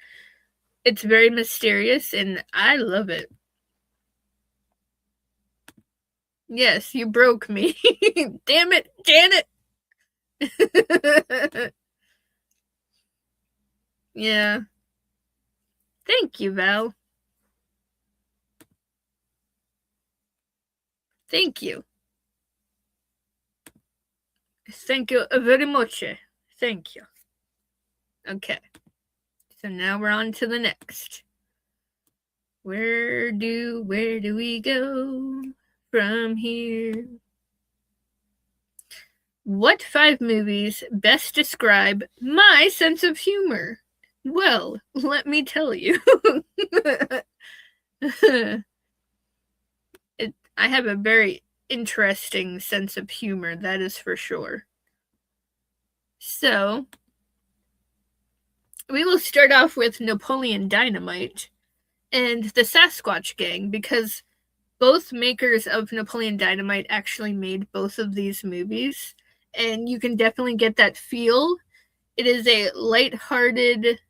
It's very mysterious, and I love it. Yes, you broke me. Damn it, Janet. Yeah. Thank you, Val. Thank you. Thank you very much. Thank you. Okay. So now we're on to the next. Where do we go from here? What 5 movies best describe my sense of humor? Well, let me tell you. I have a very interesting sense of humor, that is for sure. So, we will start off with Napoleon Dynamite and the Sasquatch Gang, because both makers of Napoleon Dynamite actually made both of these movies, and you can definitely get that feel. It is a lighthearted,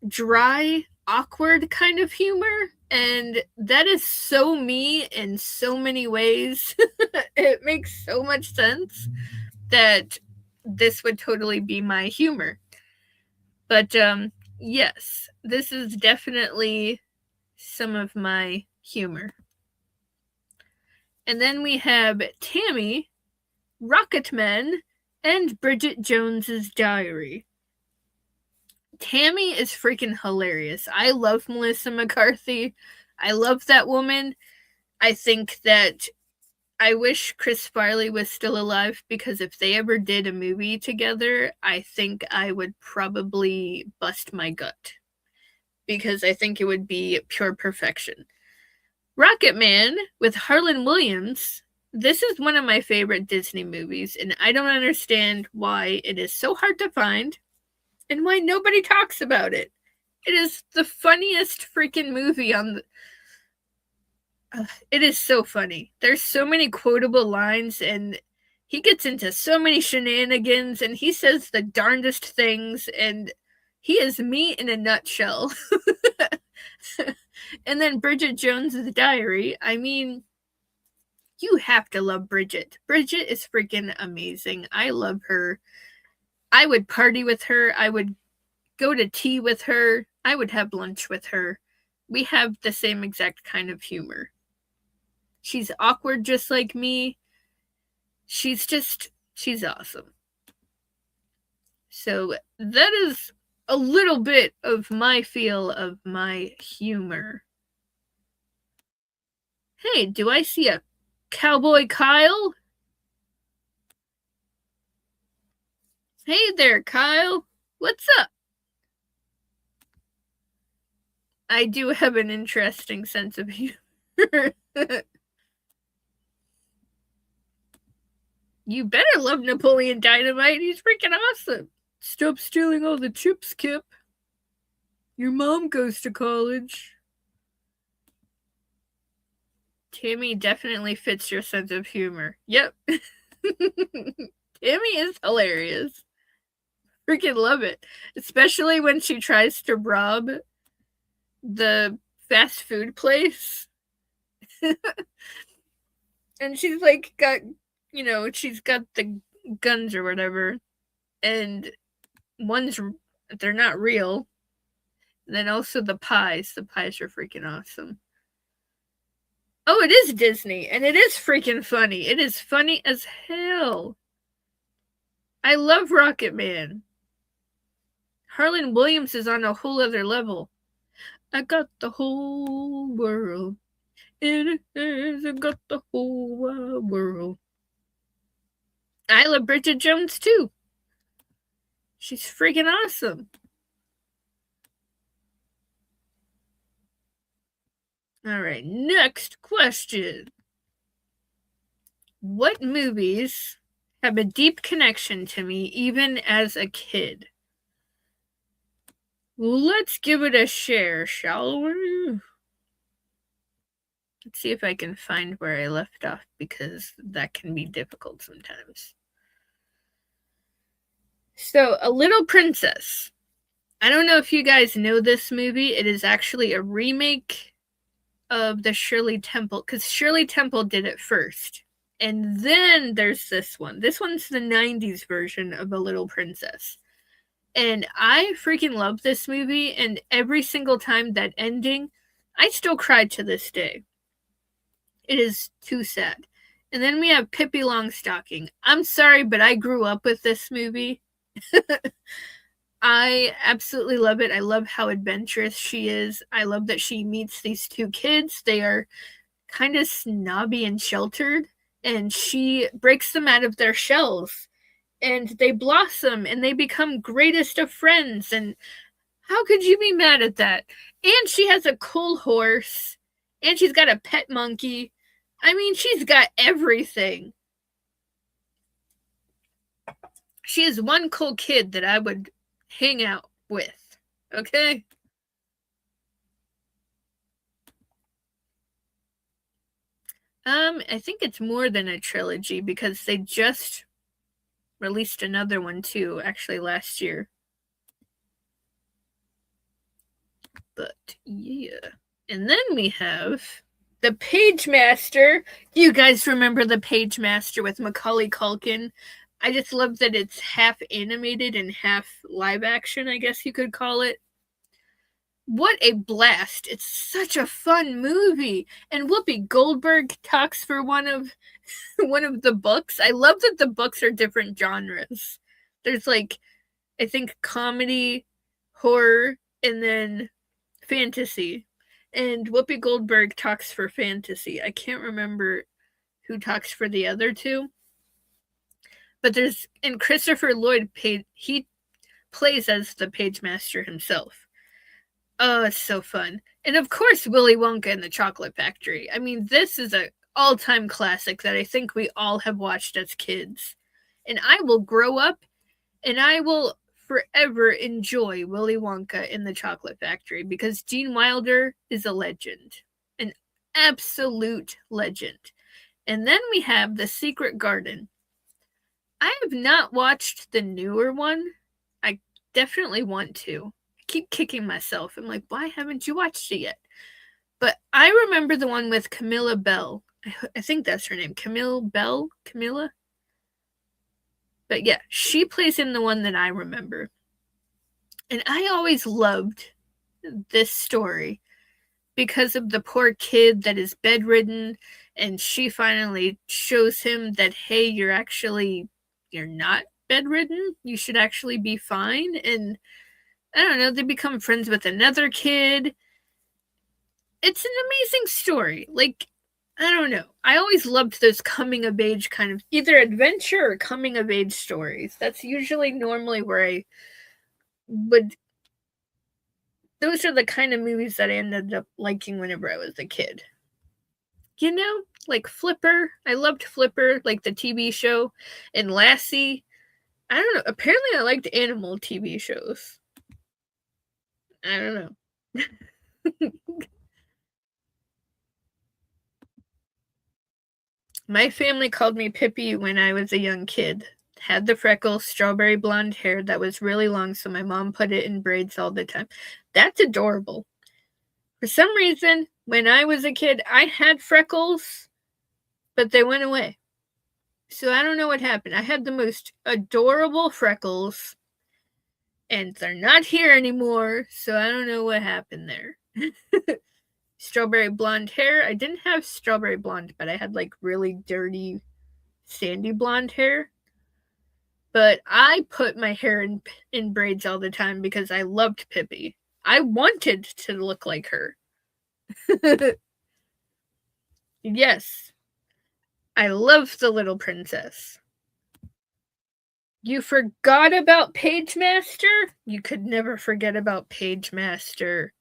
dry, awkward kind of humor, and that is so me in so many ways. It makes so much sense that this would totally be my humor. But yes, this is definitely some of my humor. And then we have Tammy, Rocketman, and Bridget Jones's Diary. Tammy is freaking hilarious. I love Melissa McCarthy. I love that woman. I think that I wish Chris Farley was still alive, because if they ever did a movie together, I think I would probably bust my gut, because I think it would be pure perfection. Rocket Man with Harlan Williams. This is one of my favorite Disney movies, and I don't understand why it is so hard to find and why nobody talks about it. It is the funniest freaking movie on the... it is so funny. There's so many quotable lines, and he gets into so many shenanigans, and he says the darndest things, and he is me in a nutshell. And then Bridget Jones's Diary. I mean, you have to love Bridget. Bridget is freaking amazing. I love her. I would party with her. I would go to tea with her. I would have lunch with her. We have the same exact kind of humor. She's awkward just like me. She's awesome. So that is a little bit of my feel of my humor. Hey, do I see a Cowboy Kyle? Hey there, Kyle. What's up? I do have an interesting sense of humor. You better love Napoleon Dynamite. He's freaking awesome. Stop stealing all the chips, Kip. Your mom goes to college. Tammy definitely fits your sense of humor. Yep. Tammy is hilarious. Freaking love it. Especially when she tries to rob the fast food place. And she's like she's got the guns or whatever. And they're not real. And then also the pies. The pies are freaking awesome. Oh, it is Disney, and it is freaking funny. It is funny as hell. I love Rocket Man. Harlan Williams is on a whole other level. I got the whole world. It is, I got the whole wide world. I love Bridget Jones too. She's freaking awesome. Alright, next question. What movies have a deep connection to me even as a kid? Let's give it a share, shall we? Let's see if I can find where I left off, because that can be difficult sometimes. So, A Little Princess. I don't know if you guys know this movie. It is actually a remake of the Shirley Temple, because Shirley Temple did it first. And then there's this one. This one's the 90s version of A Little Princess. And I freaking love this movie, and every single time that ending, I still cry to this day. It is too sad. And then we have Pippi Longstocking. I'm sorry, but I grew up with this movie. I absolutely love it. I love how adventurous she is. I love that she meets these two kids. They are kind of snobby and sheltered, and she breaks them out of their shells, and they blossom, and they become greatest of friends. And how could you be mad at that? And she has a cool horse, and she's got a pet monkey. I mean, she's got everything. She is one cool kid that I would hang out with. Okay? I think it's more than a trilogy, because they just released another one too, actually last year. But yeah. And then we have The Page Master. You guys remember The Page Master with Macaulay Culkin? I just love that it's half animated and half live action, I guess you could call it. What a blast. It's such a fun movie. And Whoopi Goldberg talks for one of the books. I love that the books are different genres. There's like, I think, comedy, horror, and then fantasy. And Whoopi Goldberg talks for fantasy. I can't remember who talks for the other two. But and Christopher Lloyd he plays as the page master himself. Oh, it's so fun. And of course, Willy Wonka and the Chocolate Factory. I mean, this is an all-time classic that I think we all have watched as kids. And I will grow up and I will forever enjoy Willy Wonka in the Chocolate Factory because Gene Wilder is a legend. An absolute legend. And then we have The Secret Garden. I have not watched the newer one. I definitely want to. I keep kicking myself. I'm like, why haven't you watched it yet? But I remember the one with Camilla Bell. I think that's her name. Camilla? But yeah, she plays in the one that I remember. And I always loved this story because of the poor kid that is bedridden, and she finally shows him that, hey, you're not bedridden. You should actually be fine. And I don't know, they become friends with another kid. It's an amazing story. Like, I don't know. I always loved those coming of age kind of either adventure or coming of age stories. That's usually normally where I would. Those are the kind of movies that I ended up liking whenever I was a kid. You know, like Flipper. I loved Flipper, like the TV show. And Lassie. I don't know. Apparently I liked animal TV shows. I don't know. My family called me Pippi when I was a young kid. Had the freckles, strawberry blonde hair that was really long, so my mom put it in braids all the time. That's adorable. For some reason, when I was a kid, I had freckles, but they went away. So I don't know what happened. I had the most adorable freckles, and they're not here anymore, so I don't know what happened there. Strawberry blonde hair. I didn't have strawberry blonde, but I had like really dirty, sandy blonde hair. But I put my hair in braids all the time because I loved Pippi. I wanted to look like her. Yes. I love the little princess. You forgot about Page Master? You could never forget about Page Master.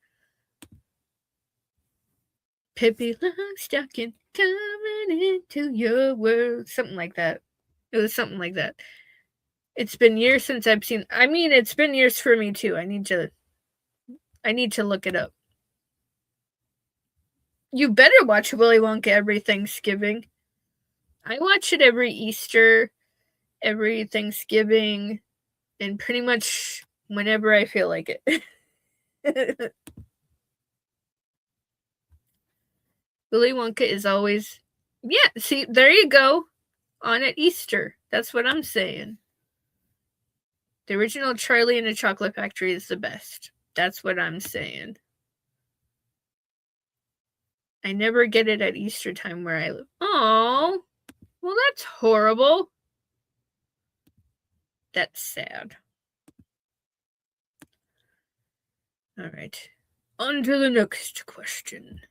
Pippi Longstocking coming into your world. Something like that. It was something like that. It's been years since I've seen. I mean, it's been years for me too. I need to look it up. You better watch Willy Wonka every Thanksgiving. I watch it every Easter, every Thanksgiving, and pretty much whenever I feel like it. Willy Wonka is always, yeah, see, there you go, on at Easter. That's what I'm saying. The original Charlie and the Chocolate Factory is the best. That's what I'm saying. I never get it at Easter time where I live. Oh, well, that's horrible. That's sad. All right. On to the next question.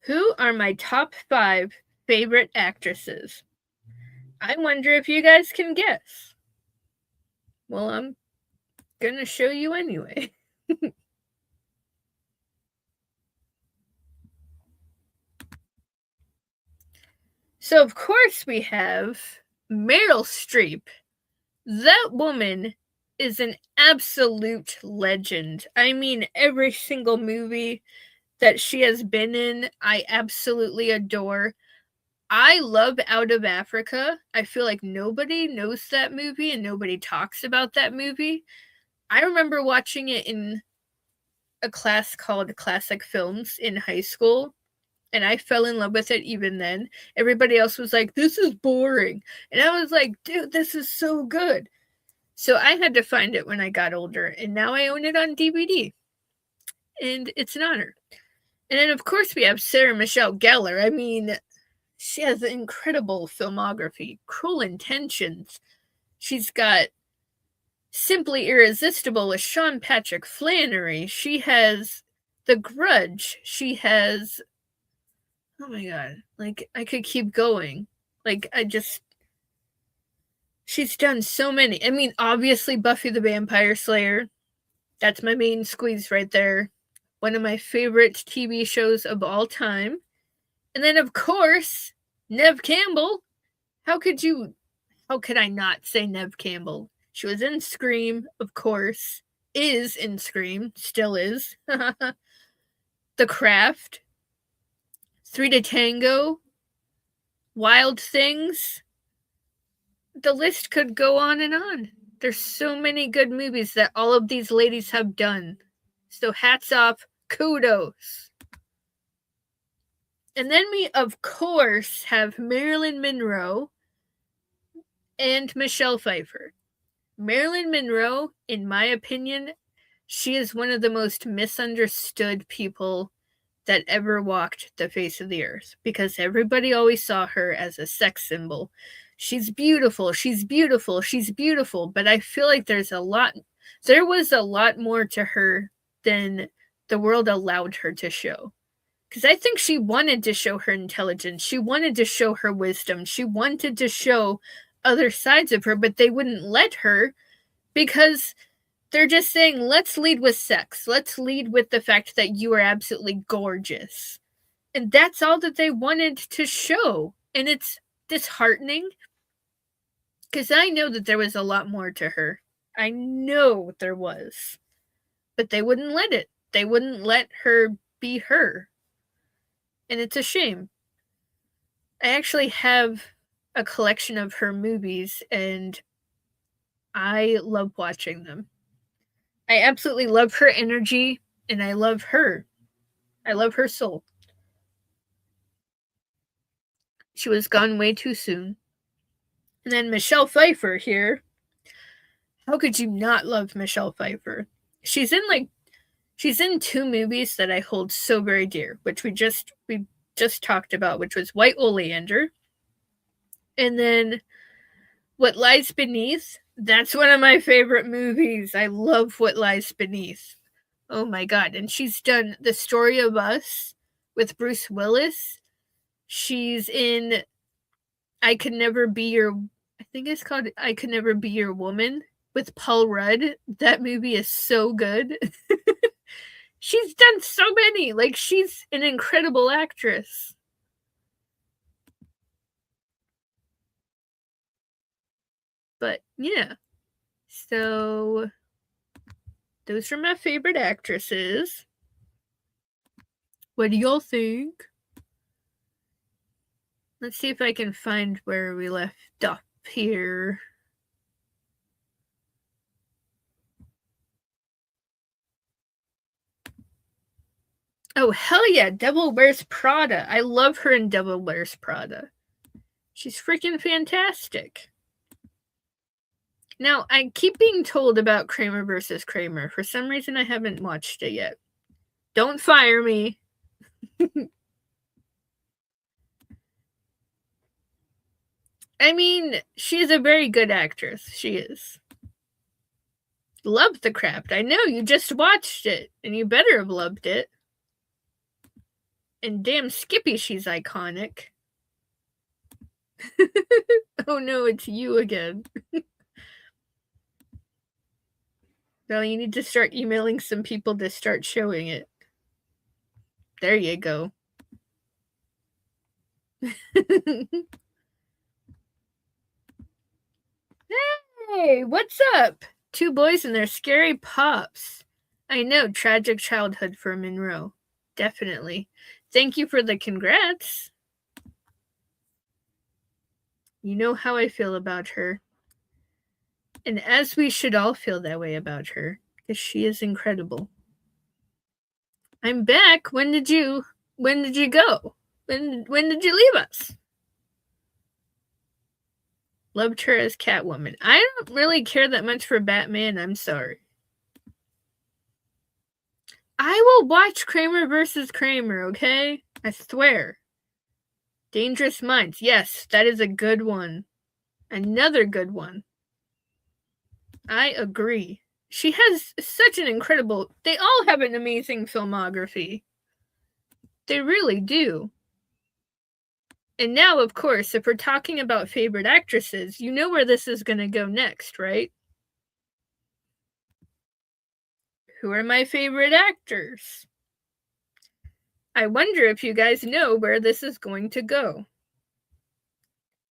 Who are my top 5 favorite actresses? I wonder if you guys can guess. Well, I'm gonna show you anyway. So, of course, we have Meryl Streep. That woman is an absolute legend. I mean, every single movie that she has been in, I absolutely adore. I love Out of Africa. I feel like nobody knows that movie and nobody talks about that movie. I remember watching it in a class called Classic Films in high school, and I fell in love with it even then. Everybody else was like, this is boring. And I was like, dude, this is so good. So I had to find it when I got older, and now I own it on DVD. And it's an honor. And then, of course, we have Sarah Michelle Gellar. I mean, she has an incredible filmography. Cruel Intentions. She's got Simply Irresistible with Sean Patrick Flannery. She has The Grudge. She has Oh my god. Like, I could keep going. Like, she's done so many. I mean, obviously, Buffy the Vampire Slayer. That's my main squeeze right there. One of my favorite TV shows of all time. And then, of course, Neve Campbell. How could I not say Neve Campbell? She was in Scream, of course. Is in Scream. Still is. The Craft. Three to Tango. Wild Things. The list could go on and on. There's so many good movies that all of these ladies have done. So hats off, kudos. And then we, of course, have Marilyn Monroe and Michelle Pfeiffer. Marilyn Monroe, in my opinion, she is one of the most misunderstood people that ever walked the face of the earth, because everybody always saw her as a sex symbol. She's beautiful, she's beautiful, she's beautiful, but I feel like there was a lot more to her than the world allowed her to show. Because I think she wanted to show her intelligence, she wanted to show her wisdom, she wanted to show other sides of her, but they wouldn't let her because they're just saying, let's lead with sex. Let's lead with the fact that you are absolutely gorgeous. And that's all that they wanted to show. And it's disheartening because I know that there was a lot more to her. I know there was. But they wouldn't let it. They wouldn't let her be her. And it's a shame. I actually have a collection of her movies, and I love watching them. I absolutely love her energy, and I love her. I love her soul. She was gone way too soon. And then Michelle Pfeiffer here. How could you not love Michelle Pfeiffer? She's in two movies that I hold so very dear, which we just talked about, which was White Oleander, and then What Lies Beneath. That's one of my favorite movies. I love What Lies Beneath. Oh my god. And she's done The Story of Us with Bruce Willis. She's in I Could Never Be Your, I think it's called I Could Never Be Your Woman with Paul Rudd. That movie is so good. She's done so many. Like, she's an incredible actress. But yeah. So those are my favorite actresses. What do y'all think? Let's see if I can find where we left off here. Oh, hell yeah, Devil Wears Prada. I love her in Devil Wears Prada. She's freaking fantastic. Now, I keep being told about Kramer versus Kramer. For some reason, I haven't watched it yet. Don't fire me. I mean, she's a very good actress. She is. Love The Craft. I know, you just watched it, and you better have loved it. And damn Skippy, she's iconic. Oh no, it's you again. Well, you need to start emailing some people to start showing it. There you go. Hey, what's up? Two boys and their scary pops. I know, tragic childhood for Monroe. Definitely. Thank you for the congrats. You know how I feel about her. And as we should all feel that way about her, because she is incredible. I'm back. When did you go? When did you leave us? Loved her as Catwoman. I don't really care that much for Batman, I'm sorry. I will watch Kramer versus Kramer, okay? I swear. Dangerous Minds. Yes, that is a good one. Another good one. I agree. She has such an incredible... They all have an amazing filmography. They really do. And now, of course, if we're talking about favorite actresses, you know where this is going to go next, right? Who are my favorite actors? I wonder if you guys know where this is going to go.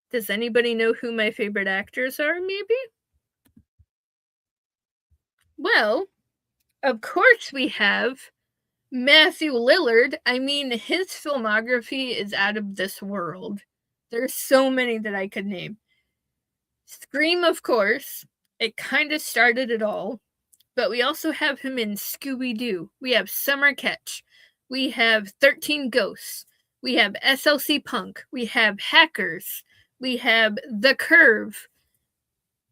Does anybody know who my favorite actors are, maybe? Well, of course we have Matthew Lillard. I mean, his filmography is out of this world. There's so many that I could name. Scream, of course. It kind of started it all. But we also have him in Scooby-Doo. We have Summer Catch. We have 13 Ghosts. We have SLC Punk. We have Hackers. We have The Curve.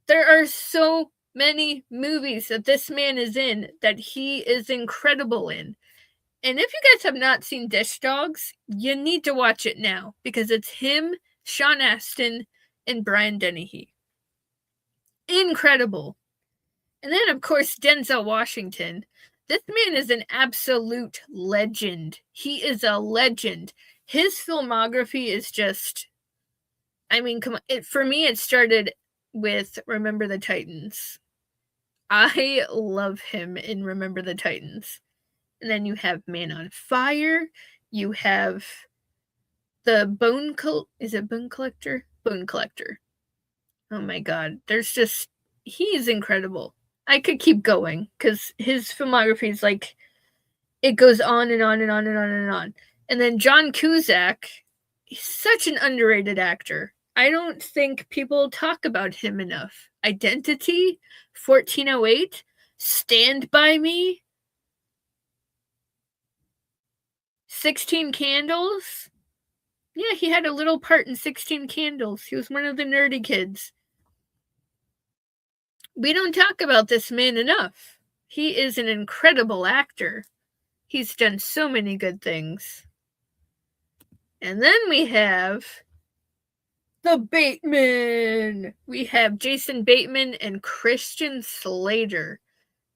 There are so many movies that this man is in that he is incredible in. And if you guys have not seen Dish Dogs, you need to watch it now because it's him, Sean Astin, and Brian Dennehy. Incredible. And then, of course, Denzel Washington. This man is an absolute legend. He is a legend. His filmography is just, I mean, come on. For me, it started with Remember the Titans. I love him in Remember the Titans. And then you have Man on Fire. You have the is it Bone Collector? Bone Collector. Oh my god. He's incredible. I could keep going because his filmography is like, it goes on and on and on and on and on. And then John Cusack, he's such an underrated actor. I don't think people talk about him enough. Identity, 1408, Stand By Me, 16 Candles. Yeah, he had a little part in 16 Candles. He was one of the nerdy kids. We don't talk about this man enough. He is an incredible actor. He's done so many good things. And then we have the Bateman. We have Jason Bateman and Christian Slater.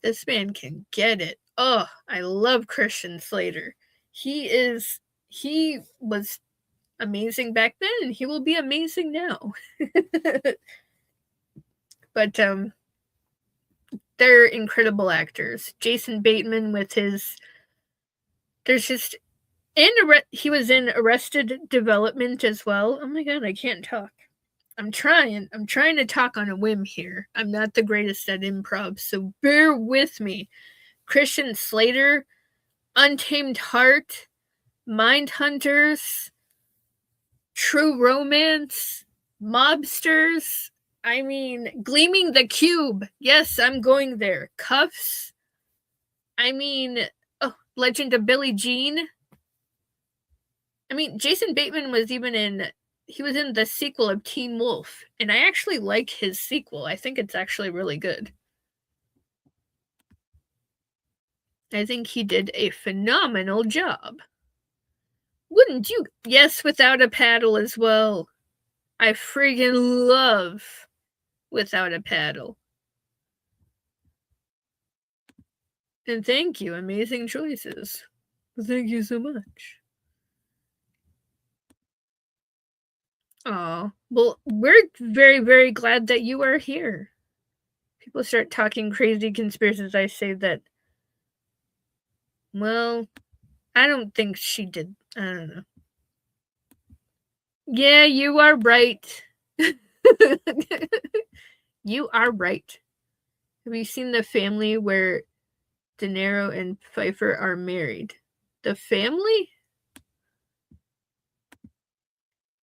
This man can get it. Oh, I love Christian Slater. He was amazing back then, and he will be amazing now. But they're incredible actors. Jason Bateman with his, he was in Arrested Development as well. Oh my god, I can't talk. I'm trying to talk on a whim here. I'm not the greatest at improv, so bear with me. Christian Slater, Untamed Heart, Mindhunters, True Romance, Mobsters. I mean, Gleaming the Cube. Yes, I'm going there. Cuffs. I mean, Legend of Billie Jean. I mean, Jason Bateman was in the sequel of Teen Wolf, and I actually like his sequel. I think it's actually really good. I think he did a phenomenal job. Wouldn't you? Yes, Without a Paddle as well. I friggin' love Without a Paddle. And thank you, amazing choices. Thank you so much. Oh, well, we're very, very glad that you are here. People start talking crazy conspiracies. I say that, well, I don't think she did. I don't know. Yeah, you are right. You are right. Have you seen The Family where De Niro and Pfeiffer are married? The Family?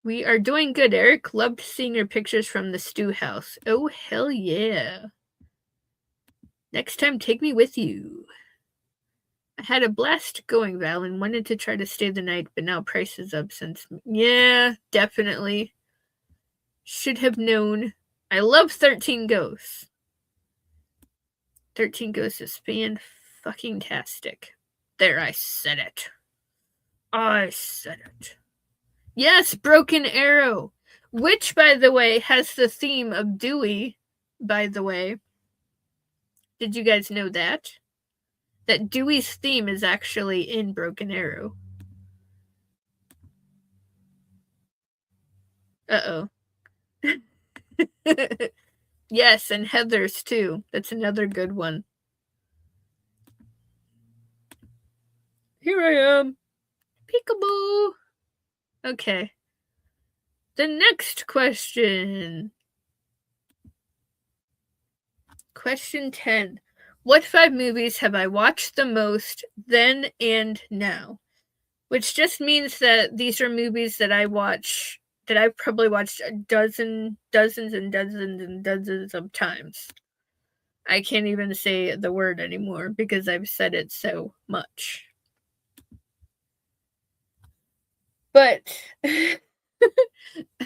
We are doing good, Eric. Loved seeing your pictures from the stew house. Oh, hell yeah. Next time, take me with you. I had a blast going, Val, and wanted to try to stay the night, but now price is up since... Yeah, definitely. Should have known. I love 13 Ghosts. 13 Ghosts is fan-fucking-tastic. There, I said it. I said it. Yes, Broken Arrow. Which, by the way, has the theme of Dewey, by the way. Did you guys know that? That Dewey's theme is actually in Broken Arrow. Uh-oh. Yes, and Heather's too. That's another good one. Here I am. Peekaboo. Okay. The next question. Question 10. What 5 movies have I watched the most then and now? Which just means that these are movies that I watch, that I've probably watched dozens and dozens of times. I can't even say the word anymore because I've said it so much. But I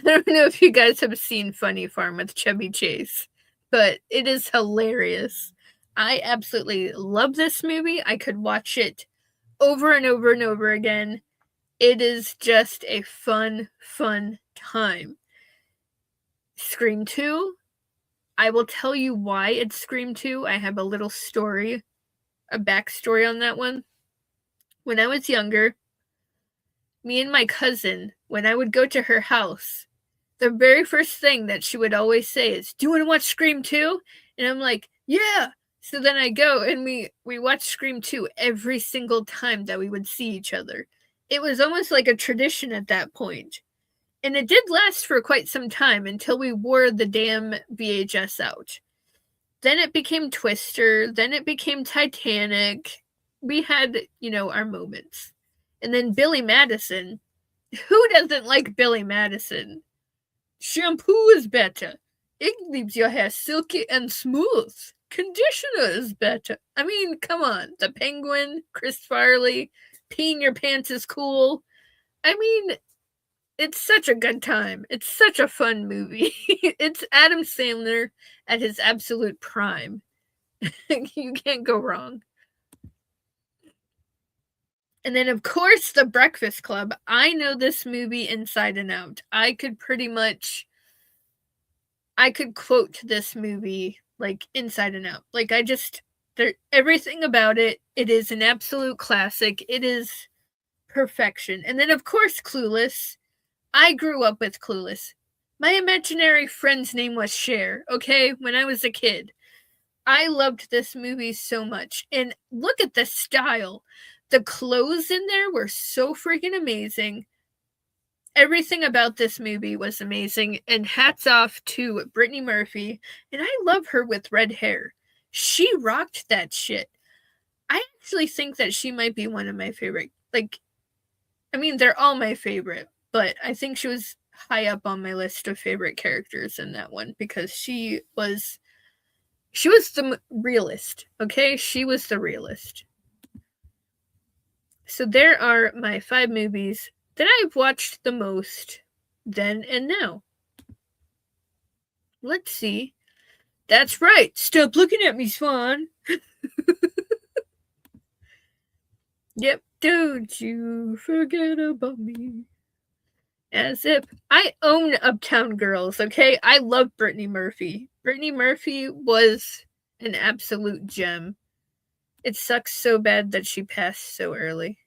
don't know if you guys have seen Funny Farm with Chevy Chase, but it is hilarious. I absolutely love this movie. I could watch it over and over and over again. It is just a fun time. Scream 2, I will tell you why it's Scream 2. I have a little story, a backstory on that one. When I was younger, me and my cousin, when I would go to her house, the very first thing that she would always say is, "Do you want to watch Scream 2?" And I'm like, "Yeah." So then I go and we watch Scream 2 every single time that we would see each other. It was almost like a tradition at that point. And it did last for quite some time until we wore the damn VHS out. Then it became Twister, then it became Titanic. We had, our moments. And then Billy Madison. Who doesn't like Billy Madison? Shampoo is better. It leaves your hair silky and smooth. Conditioner is better. I mean, come on. The Penguin, Chris Farley, peeing your pants is cool. I mean, it's such a good time. It's such a fun movie. It's Adam Sandler at his absolute prime. You can't go wrong. And then, of course, The Breakfast Club. I know this movie inside and out. I could quote this movie, like, inside and out. Like, everything about it, it is an absolute classic. It is perfection. And then, of course, Clueless. I grew up with Clueless. My imaginary friend's name was Cher, okay, when I was a kid. I loved this movie so much. And look at the style. The clothes in there were so freaking amazing. Everything about this movie was amazing. And hats off to Brittany Murphy. And I love her with red hair. She rocked that shit. I actually think that she might be one of my favorite. They're all my favorite. But I think she was high up on my list of favorite characters in that one because she was the realist, okay? She was the realist. So there are my 5 movies that I've watched the most then and now. Let's see. That's right. Stop looking at me, Swan. Yep. Don't you forget about me. As if I own Uptown Girls, okay? I love Brittany Murphy. Brittany Murphy was an absolute gem. It sucks so bad that she passed so early.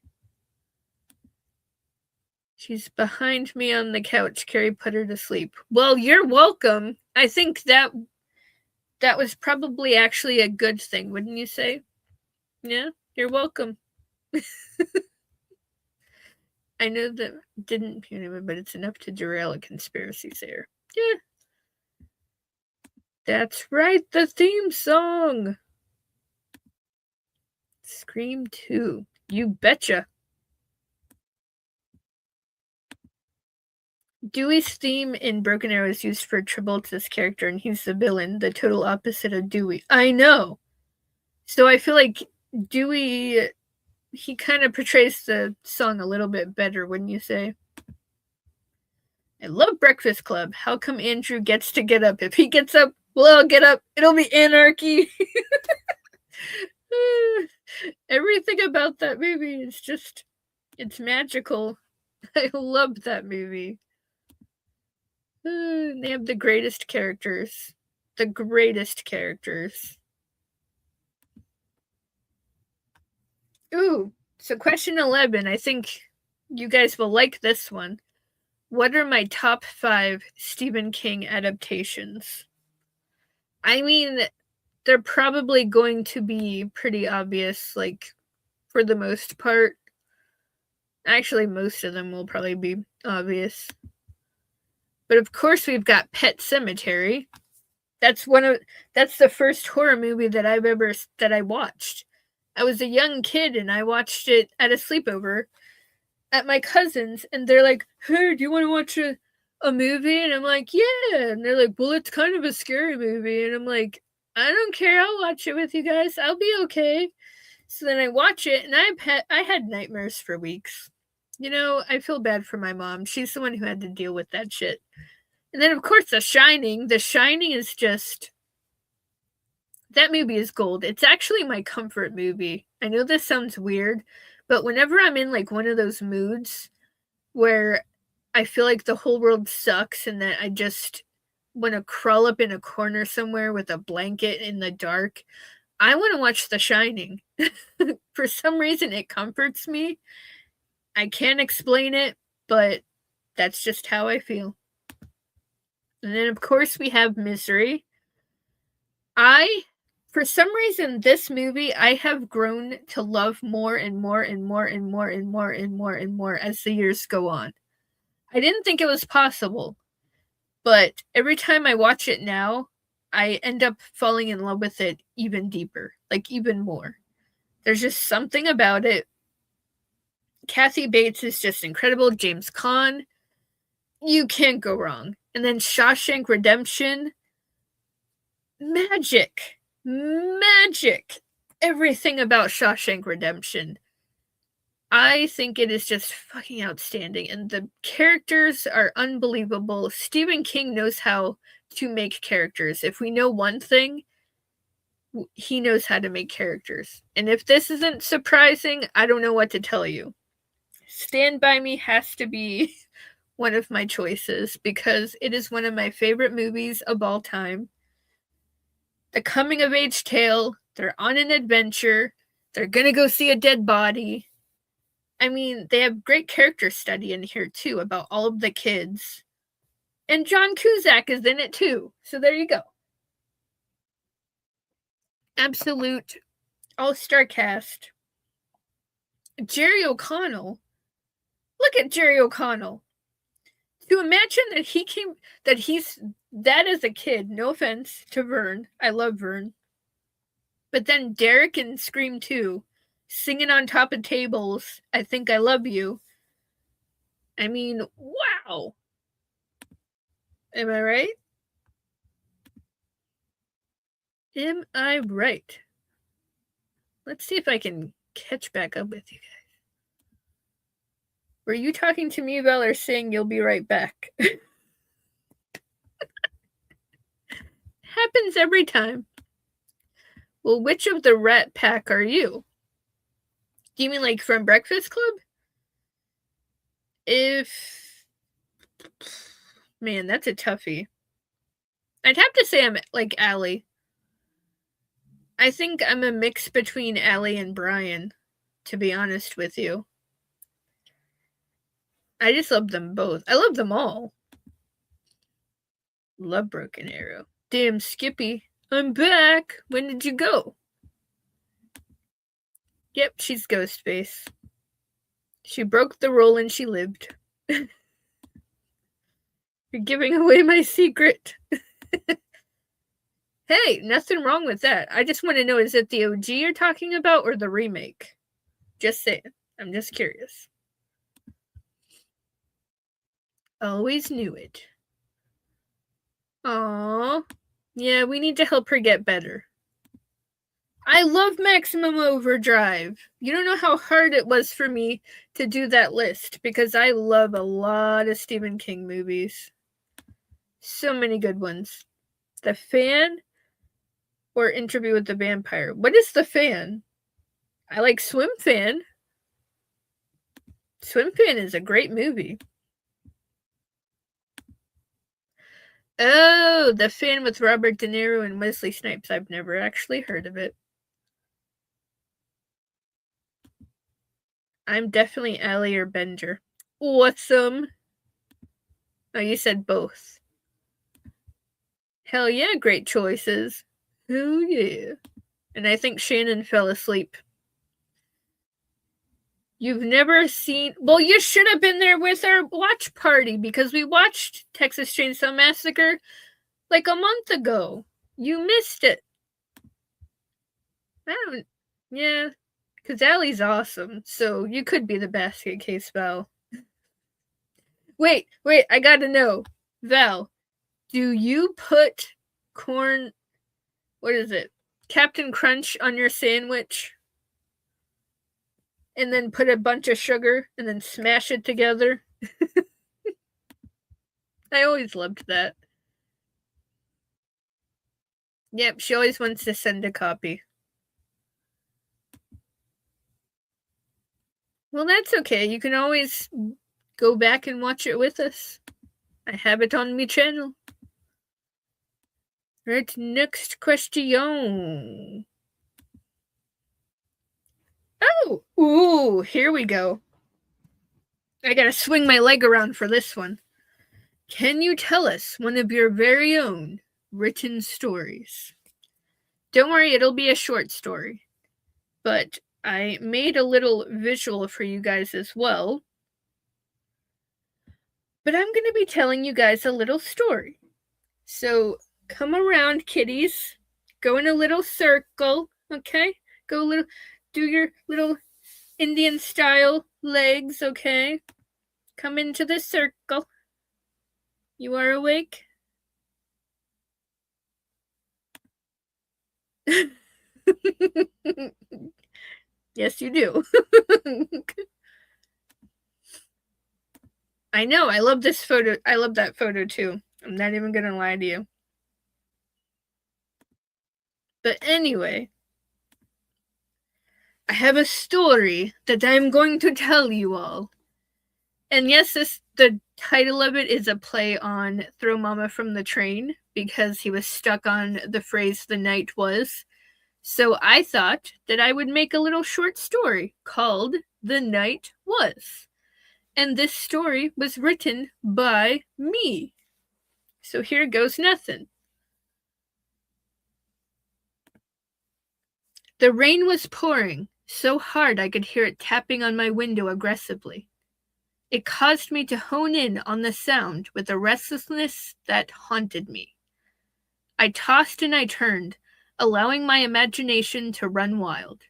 She's behind me on the couch. Carey put her to sleep. Well, you're welcome. I think that was probably actually a good thing, wouldn't you say? Yeah, you're welcome. I know that didn't punitive, but it's enough to derail a conspiracy theory. Yeah. That's right, the theme song. Scream 2. You betcha. Dewey's theme in Broken Arrow is used for Travolta's character, and he's the villain, the total opposite of Dewey. I know. So I feel like Dewey, he kind of portrays the song a little bit better, wouldn't you say? I love Breakfast Club. How come Andrew gets to get up? If he gets up, we'll all get up. It'll be anarchy. Everything about that movie is just, it's magical. I love that movie. They have the greatest characters. The greatest characters. Ooh, so question 11. I think you guys will like this one. What are my top 5 Stephen King adaptations? I mean, they're probably going to be pretty obvious, like, for the most part. Actually, most of them will probably be obvious. But of course, we've got Pet Sematary. That's the first horror movie that I watched. I was a young kid and I watched it at a sleepover at my cousin's, and they're like, "Hey, do you want to watch a movie?" And I'm like, "Yeah." And they're like, "Well, it's kind of a scary movie." And I'm like, "I don't care. I'll watch it with you guys. I'll be okay." So then I watch it, and I had nightmares for weeks. You know, I feel bad for my mom. She's the one who had to deal with that shit. And then, of course, The Shining. The Shining is just, that movie is gold. It's actually my comfort movie. I know this sounds weird, but whenever I'm in like one of those moods where I feel like the whole world sucks and that I just want to crawl up in a corner somewhere with a blanket in the dark, I want to watch The Shining. For some reason, it comforts me. I can't explain it, but that's just how I feel. And then, of course, we have Misery. For some reason, this movie I have grown to love more and more and more and more and more and more and more as the years go on. I didn't think it was possible, but every time I watch it now, I end up falling in love with it even deeper, like even more. There's just something about it. Kathy Bates is just incredible. James Caan, you can't go wrong. And then Shawshank Redemption, magic. Everything about Shawshank Redemption. I think it is just fucking outstanding, and the characters are unbelievable. Stephen King knows how to make characters. If we know one thing, he knows how to make characters. And if this isn't surprising, I don't know what to tell you. Stand By Me has to be one of my choices because it is one of my favorite movies of all time. The coming of age tale, they're on an adventure, they're gonna go see a dead body. I mean, they have great character study in here too about all of the kids. And John Cusack is in it too. So there you go. Absolute all-star cast. Jerry O'Connell. Look at Jerry O'Connell. To imagine that he's that as a kid, no offense to Vern. I love Vern. But then Derek in Scream 2, singing on top of tables, I Think I Love You. I mean, wow. Am I right? Am I right? Let's see if I can catch back up with you guys. Were you talking to me about or saying you'll be right back? Happens every time. Well, which of the Rat Pack are you? Do you mean like from Breakfast Club? Man, that's a toughie. I'd have to say I'm like Allie. I think I'm a mix between Allie and Brian, to be honest with you. I just love them both. I love them all. Love Broken Arrow. Damn, Skippy. I'm back. When did you go? Yep, she's Ghostface. She broke the rule and she lived. You're giving away my secret. Hey, nothing wrong with that. I just want to know, is it the OG you're talking about or the remake? Just saying. I'm just curious. Always knew it. Aww. Yeah, we need to help her get better. I love Maximum Overdrive. You don't know how hard it was for me to do that list because I love a lot of Stephen King movies. So many good ones. The Fan or Interview with the Vampire. What is The Fan? I like Swim Fan. Swim Fan is a great movie. Oh, The Fan with Robert De Niro and Wesley Snipes. I've never actually heard of it. I'm definitely Allie or Bender. Awesome. Oh, you said both. Hell yeah, great choices. Hell yeah. And I think Shannon fell asleep. You've never seen... Well, you should have been there with our watch party, because we watched Texas Chainsaw Massacre like a month ago. You missed it. Yeah, because Allie's awesome, so you could be the basket case, Val. Wait, I gotta know. Val, do you put corn... What is it? Captain Crunch on your sandwich? And then put a bunch of sugar and then smash it together? I always loved that. Yep, she always wants to send a copy. Well, that's okay. You can always go back and watch it with us. I have it on my channel. Right, next question. Oh! Ooh, here we go. I gotta swing my leg around for this one. Can you tell us one of your very own written stories? Don't worry, it'll be a short story. But I made a little visual for you guys as well. But I'm going to be telling you guys a little story. So come around, kitties. Go in a little circle, okay? Go a little, do your little Indian style legs, okay? Come into the circle. You are awake? Yes, you do. I know, I love this photo. I love that photo too. I'm not even gonna lie to you. But anyway, I have a story that I'm going to tell you all. And yes, the title of it is a play on Throw Mama from the Train, because he was stuck on the phrase "the night was." So I thought that I would make a little short story called "The Night Was." And this story was written by me. So here goes nothing. The rain was pouring so hard I could hear it tapping on my window aggressively. It caused me to hone in on the sound with a restlessness that haunted me. I tossed and I turned, allowing my imagination to run wild.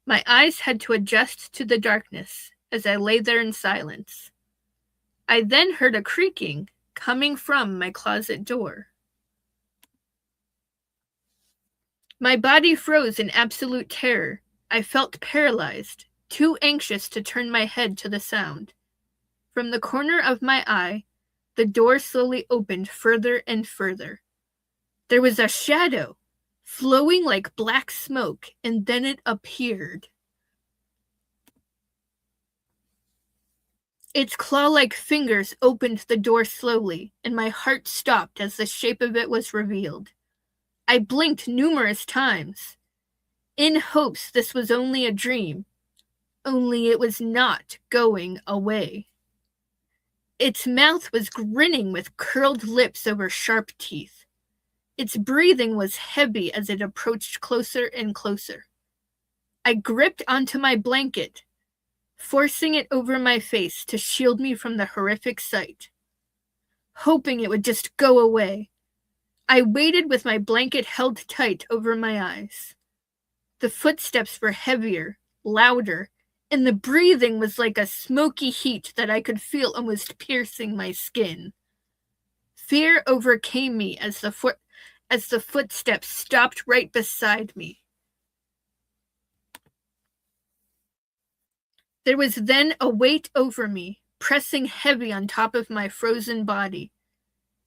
My eyes had to adjust to the darkness as I lay there in silence. I then heard a creaking coming from my closet door. My body froze in absolute terror. I felt paralyzed, too anxious to turn my head to the sound. From the corner of my eye, the door slowly opened further and further. There was a shadow, flowing like black smoke, and then it appeared. Its claw-like fingers opened the door slowly, and my heart stopped as the shape of it was revealed. I blinked numerous times, in hopes this was only a dream, only it was not going away. Its mouth was grinning with curled lips over sharp teeth. Its breathing was heavy as it approached closer and closer. I gripped onto my blanket, forcing it over my face to shield me from the horrific sight, hoping it would just go away. I waited with my blanket held tight over my eyes. The footsteps were heavier, louder, and the breathing was like a smoky heat that I could feel almost piercing my skin. Fear overcame me as the footsteps stopped right beside me. There was then a weight over me, pressing heavy on top of my frozen body.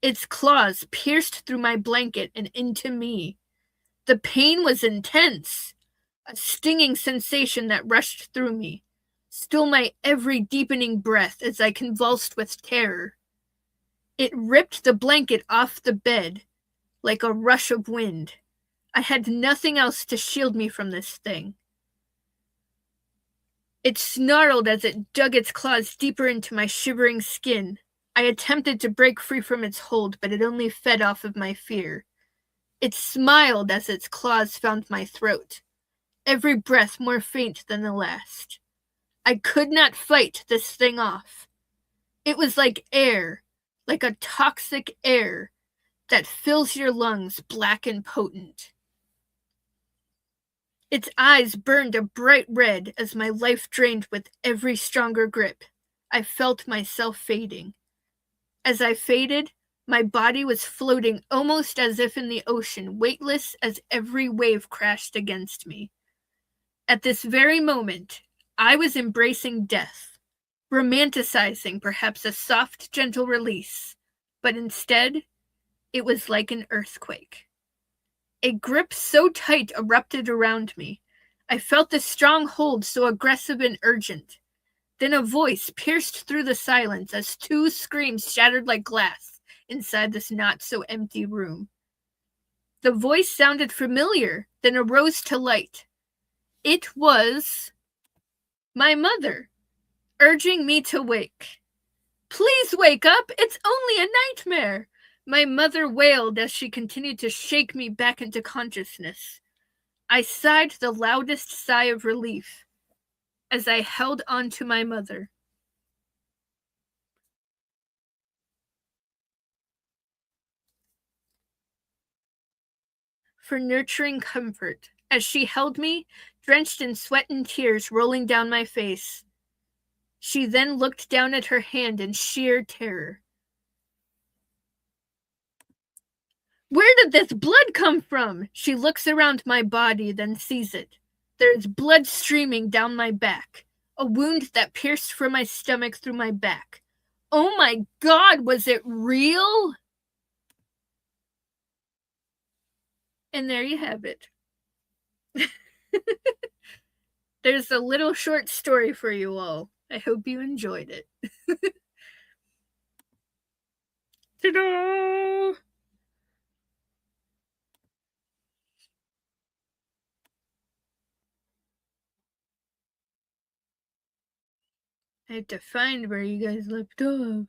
Its claws pierced through my blanket and into me. The pain was intense, a stinging sensation that rushed through me, stole my every deepening breath as I convulsed with terror. It ripped the blanket off the bed like a rush of wind. I had nothing else to shield me from this thing. It snarled as it dug its claws deeper into my shivering skin. I attempted to break free from its hold, but it only fed off of my fear. It smiled as its claws found my throat, every breath more faint than the last. I could not fight this thing off. It was like air, like a toxic air that fills your lungs black and potent. Its eyes burned a bright red as my life drained with every stronger grip. I felt myself fading. As I faded, my body was floating almost as if in the ocean, weightless as every wave crashed against me. At this very moment, I was embracing death, romanticizing perhaps a soft, gentle release, but instead, it was like an earthquake. A grip so tight erupted around me. I felt the strong hold so aggressive and urgent. Then a voice pierced through the silence as two screams shattered like glass inside this not-so-empty room. The voice sounded familiar, then arose to light. It was my mother, urging me to wake. "Please wake up! It's only a nightmare!" My mother wailed as she continued to shake me back into consciousness. I sighed the loudest sigh of relief as I held on to my mother. For nurturing comfort, as she held me, drenched in sweat and tears rolling down my face. She then looked down at her hand in sheer terror. "Where did this blood come from?" She looks around my body, then sees it. There is blood streaming down my back, a wound that pierced from my stomach through my back. Oh my God, was it real? And there you have it. There's a little short story for you all. I hope you enjoyed it. Ta-da! I have to find where you guys left off.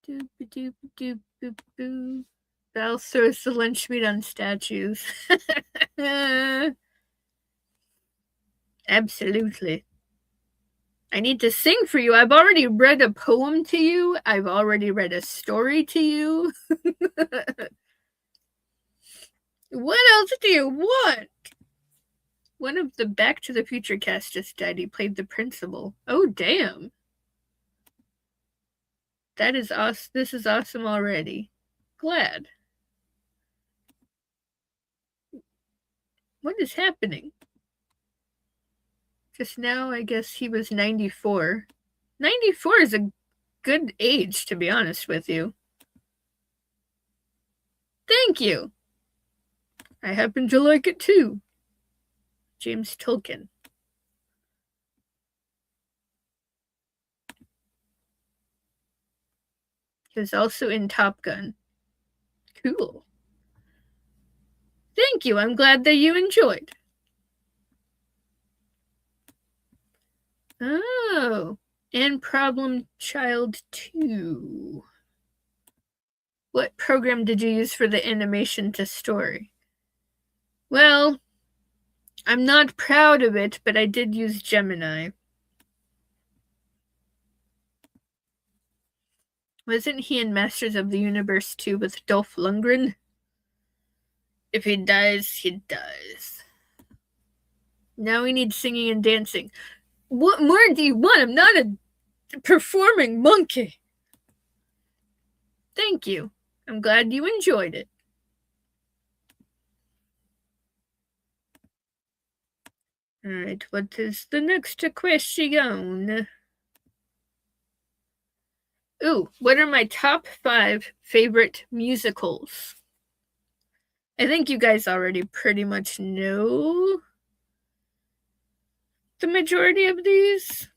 Doop-a-doop-a-doop-a-boo. Val throws the lunch meat on statues. Absolutely. I need to sing for you. I've already read a poem to you. I've already read a story to you. What else do you want? One of the Back to the Future cast just died. He played the principal. Oh, damn. That is awesome. This is awesome already. Glad. What is happening? Just now, I guess he was 94. 94 is a good age, to be honest with you. Thank you. I happen to like it too. James Tolkien. He was also in Top Gun. Cool. Thank you. I'm glad that you enjoyed. Oh, and Problem Child 2. What program did you use for the animation to story? Well, I'm not proud of it, but I did use Gemini. Wasn't he in Masters of the Universe 2 with Dolph Lundgren? If he dies, he dies. Now we need singing and dancing. What more do you want? I'm not a performing monkey. Thank you. I'm glad you enjoyed it. Alright, what is the next question? Ooh, what are my top 5 favorite musicals? I think you guys already pretty much know the majority of these.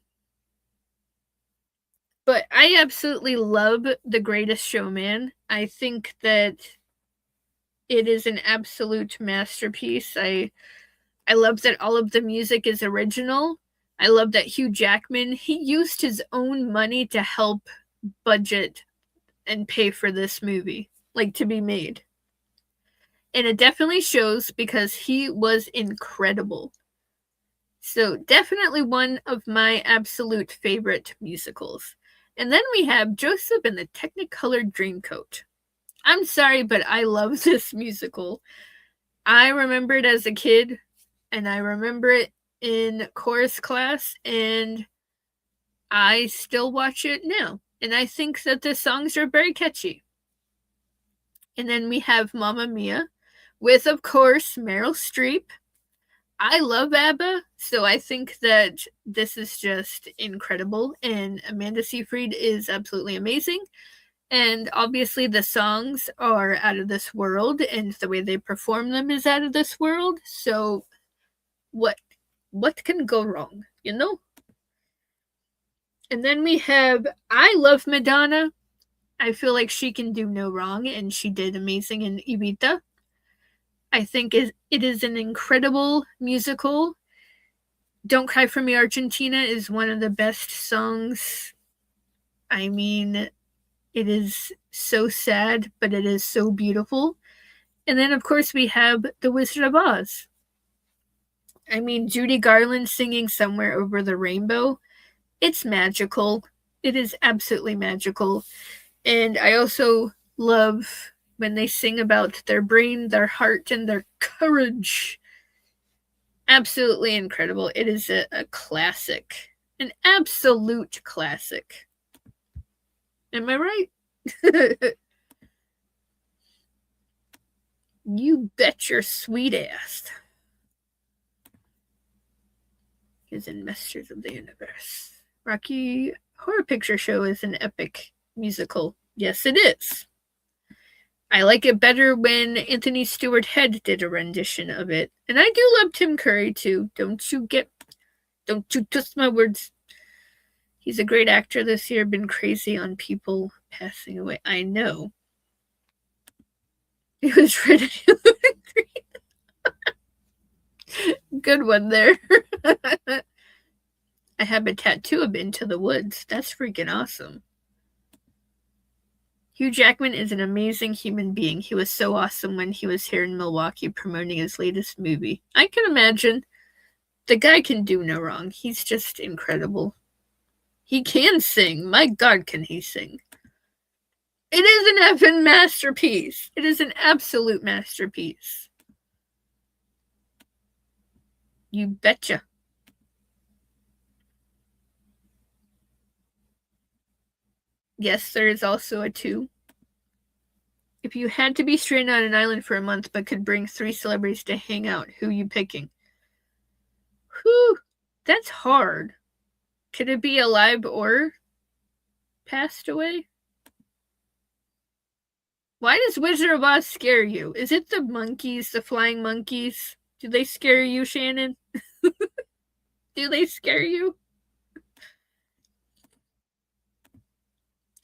But I absolutely love The Greatest Showman. I think that it is an absolute masterpiece. I love that all of the music is original. I love that Hugh Jackman, he used his own money to help budget and pay for this movie, like to be made. And it definitely shows because he was incredible. So, definitely one of my absolute favorite musicals. And then we have Joseph and the Technicolor Dreamcoat. I'm sorry, but I love this musical. I remember it as a kid, and I remember it in chorus class, and I still watch it now. And I think that the songs are very catchy. And then we have Mamma Mia with, of course, Meryl Streep. I love ABBA, so I think that this is just incredible. And Amanda Seyfried is absolutely amazing. And obviously, the songs are out of this world, and the way they perform them is out of this world. So, what can go wrong, you know? And then we have I love Madonna. I feel like she can do no wrong, and she did amazing in Evita. I think it is an incredible musical. Don't Cry for Me, Argentina is one of the best songs. I mean, it is so sad, but it is so beautiful. And then, of course, we have The Wizard of Oz. I mean, Judy Garland singing Somewhere Over the Rainbow. It's magical. It is absolutely magical. And I also love when they sing about their brain, their heart, and their courage. Absolutely incredible. It is a classic. An absolute classic. Am I right? You bet your sweet ass. Is in Masters of the Universe. Rocky Horror Picture Show is an epic musical. Yes, it is. I like it better when Anthony Stewart Head did a rendition of it. And I do love Tim Curry too. Don't you twist my words. He's a great actor this year. Been crazy on people passing away. I know. It was ready. Good one there. I have a tattoo of Into the Woods. That's freaking awesome. Hugh Jackman is an amazing human being. He was so awesome when he was here in Milwaukee promoting his latest movie. I can imagine. The guy can do no wrong. He's just incredible. He can sing. My God, can he sing. It is an effing masterpiece. It is an absolute masterpiece. You betcha. Yes, there is also a 2. If you had to be stranded on an island for a month but could bring 3 celebrities to hang out, who you picking? Whew, that's hard. Could it be alive or passed away? Why does Wizard of Oz scare you? Is it the monkeys, the flying monkeys? Do they scare you, Shannon? Do they scare you?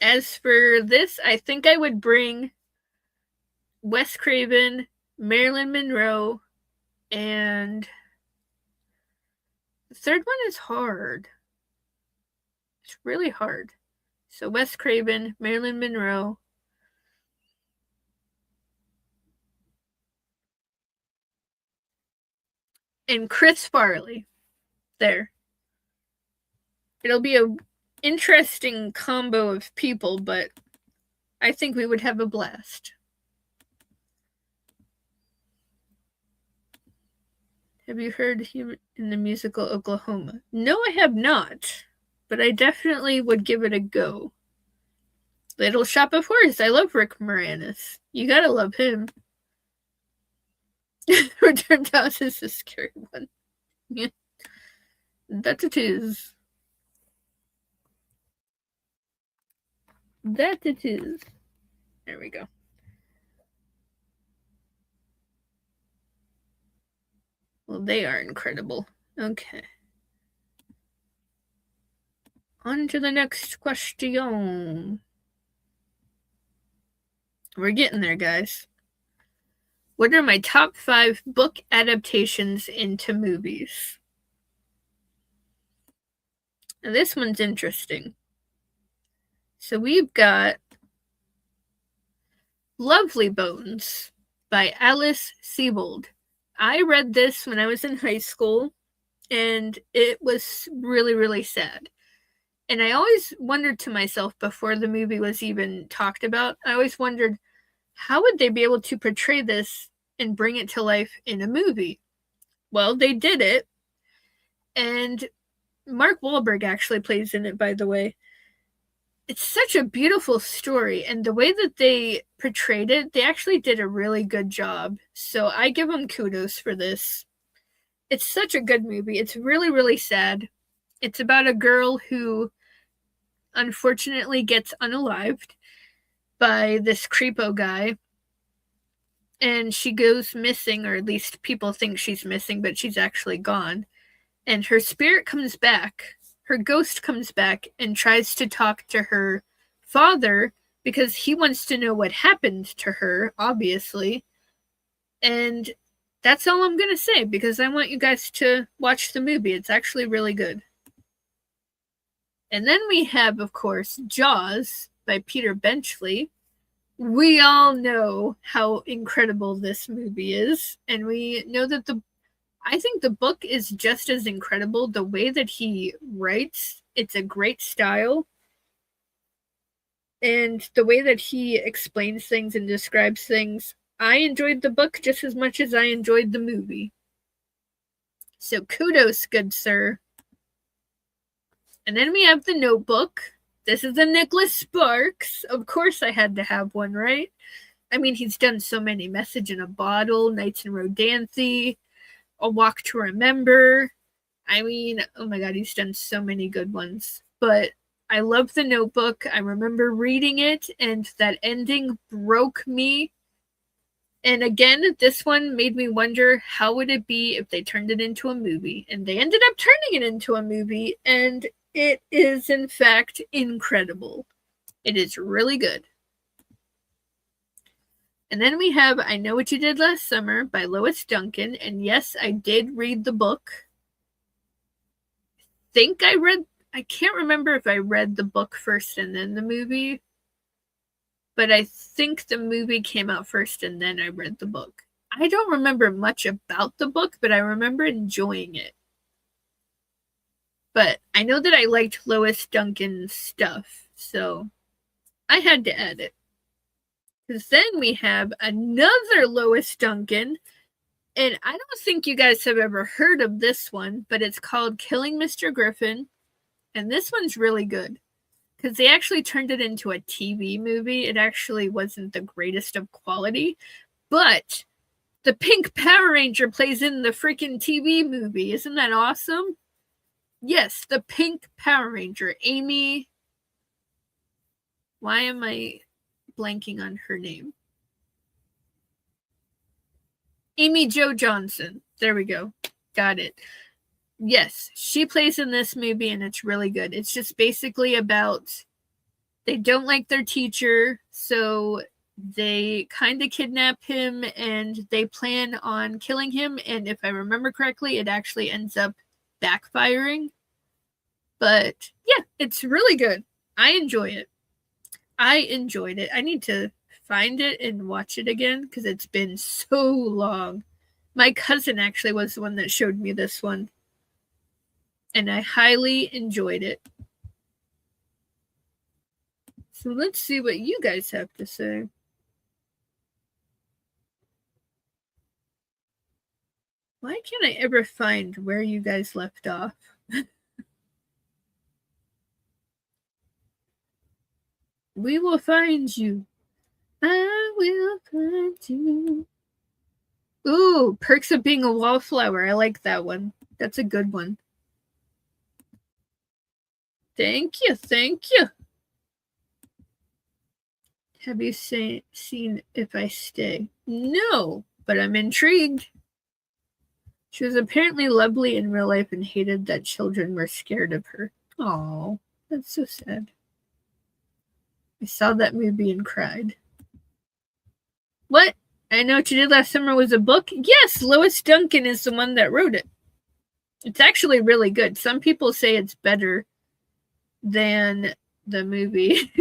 As for this, I think I would bring Wes Craven, Marilyn Monroe, and the third one is hard. It's really hard. So Wes Craven, Marilyn Monroe, and Chris Farley. There. It'll be a interesting combo of people, but I think we would have a blast. Have you heard him in the musical Oklahoma? No, I have not, but I definitely would give it a go. Little Shop of Horrors. I love Rick Moranis. You gotta love him. Return to Oz is a scary one. Yeah. That it is. That it is. There we go. Well, they are incredible. Okay. On to the next question. We're getting there, guys. What are my top 5 book adaptations into movies? Now this one's interesting. So we've got Lovely Bones by Alice Sebold. I read this when I was in high school, and it was really, really sad. And I always wondered to myself before the movie was even talked about, I always wondered, how would they be able to portray this and bring it to life in a movie? Well, they did it. And Mark Wahlberg actually plays in it, by the way. It's such a beautiful story, and the way that they portrayed it, they actually did a really good job. So I give them kudos for this. It's such a good movie. It's really, really sad. It's about a girl who unfortunately gets unalived by this creepo guy, and she goes missing, or at least people think she's missing, but she's actually gone. And her spirit comes back, her ghost comes back and tries to talk to her father because he wants to know what happened to her, obviously. And that's all I'm going to say, because I want you guys to watch the movie. It's actually really good. And then we have, of course, Jaws by Peter Benchley. We all know how incredible this movie is, and we know that I think the book is just as incredible. The way that he writes, it's a great style. And the way that he explains things and describes things, I enjoyed the book just as much as I enjoyed the movie. So kudos, good sir. And then we have The Notebook. This is the Nicholas Sparks. Of course I had to have one, right? I mean, he's done so many. Message in a Bottle, Nights in Rodanthe, A Walk to Remember. I mean, oh my god, he's done so many good ones. But I love The Notebook. I remember reading it, and that ending broke me. And again, this one made me wonder, how would it be if they turned it into a movie? And they ended up turning it into a movie, and it is, in fact, incredible. It is really good. And then we have I Know What You Did Last Summer by Lois Duncan. And yes, I did read the book. I can't remember if I read the book first and then the movie. But I think the movie came out first and then I read the book. I don't remember much about the book, but I remember enjoying it. But I know that I liked Lois Duncan's stuff, so I had to add it. Because then we have another Lois Duncan, and I don't think you guys have ever heard of this one, but it's called Killing Mr. Griffin, and this one's really good. Because they actually turned it into a TV movie. It actually wasn't the greatest of quality, but the Pink Power Ranger plays in the freaking TV movie. Isn't that awesome? Yes, the Pink Power Ranger, Amy. Why am I blanking on her name? Amy Jo Johnson. There we go. Got it. Yes, she plays in this movie, and it's really good. It's just basically about they don't like their teacher, so they kind of kidnap him, and they plan on killing him, and if I remember correctly, it actually ends up backfiring. But yeah, it's really good. I enjoy it. I enjoyed it. I need to find it and watch it again because it's been so long. My cousin actually was the one that showed me this one, and I highly enjoyed it. So let's see what you guys have to say. Why can't I ever find where you guys left off? We will find you. I will find you. Ooh, Perks of Being a Wallflower. I like that one. That's a good one. Thank you, thank you. Have you seen If I Stay? No, but I'm intrigued. She was apparently lovely in real life and hated that children were scared of her. Oh, that's so sad. I saw that movie and cried. What? I Know What You Did Last Summer was a book? Yes, Lois Duncan is the one that wrote it. It's actually really good. Some people say it's better than the movie.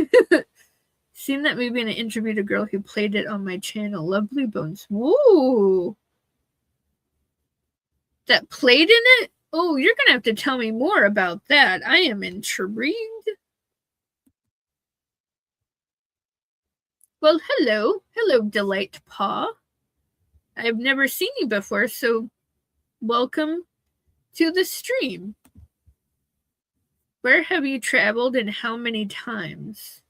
Seen that movie and I interviewed a girl who played it on my channel. Lovely Bones. Woo! That played in it? Oh, you're gonna have to tell me more about that. I am intrigued. Well, hello. Hello, Delight Paw. I've never seen you before, so welcome to the stream. Where have you traveled and how many times?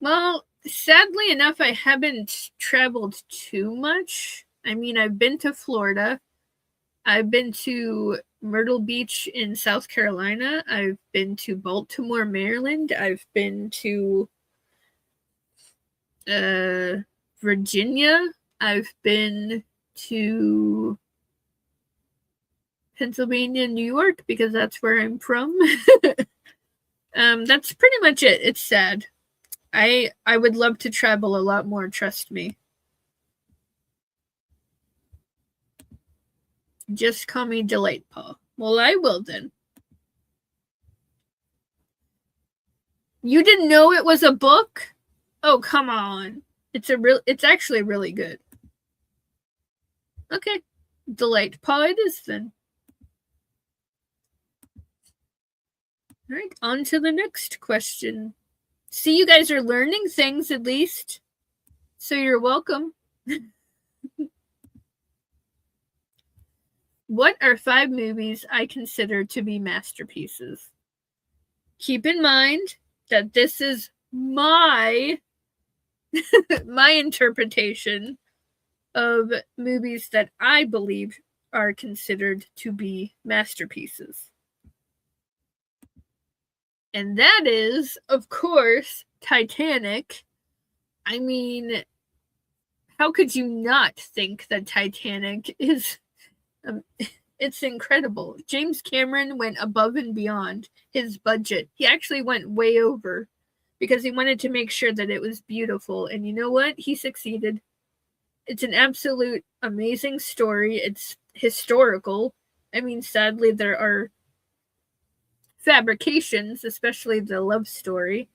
Well, sadly enough, I haven't traveled too much. I mean, I've been to Florida. I've been to Myrtle Beach in South Carolina. I've been to Baltimore, Maryland. I've been to Virginia. I've been to Pennsylvania, New York, because that's where I'm from. That's pretty much it. It's sad. I would love to travel a lot more, trust me. Just call me Delight Paw. Well, I will then. You didn't know it was a book? Oh, come on. It's actually really good. Okay. Delight Paw it is then. All right, on to the next question. See, you guys are learning things at least. So you're welcome. What are 5 movies I consider to be masterpieces? Keep in mind that this is my interpretation of movies that I believe are considered to be masterpieces. And that is, of course, Titanic. I mean, how could you not think that Titanic is... it's incredible. James Cameron went above and beyond his budget. He actually went way over because he wanted to make sure that it was beautiful. And you know what? He succeeded. It's an absolute amazing story. It's historical. I mean, sadly, there are fabrications, especially the love story,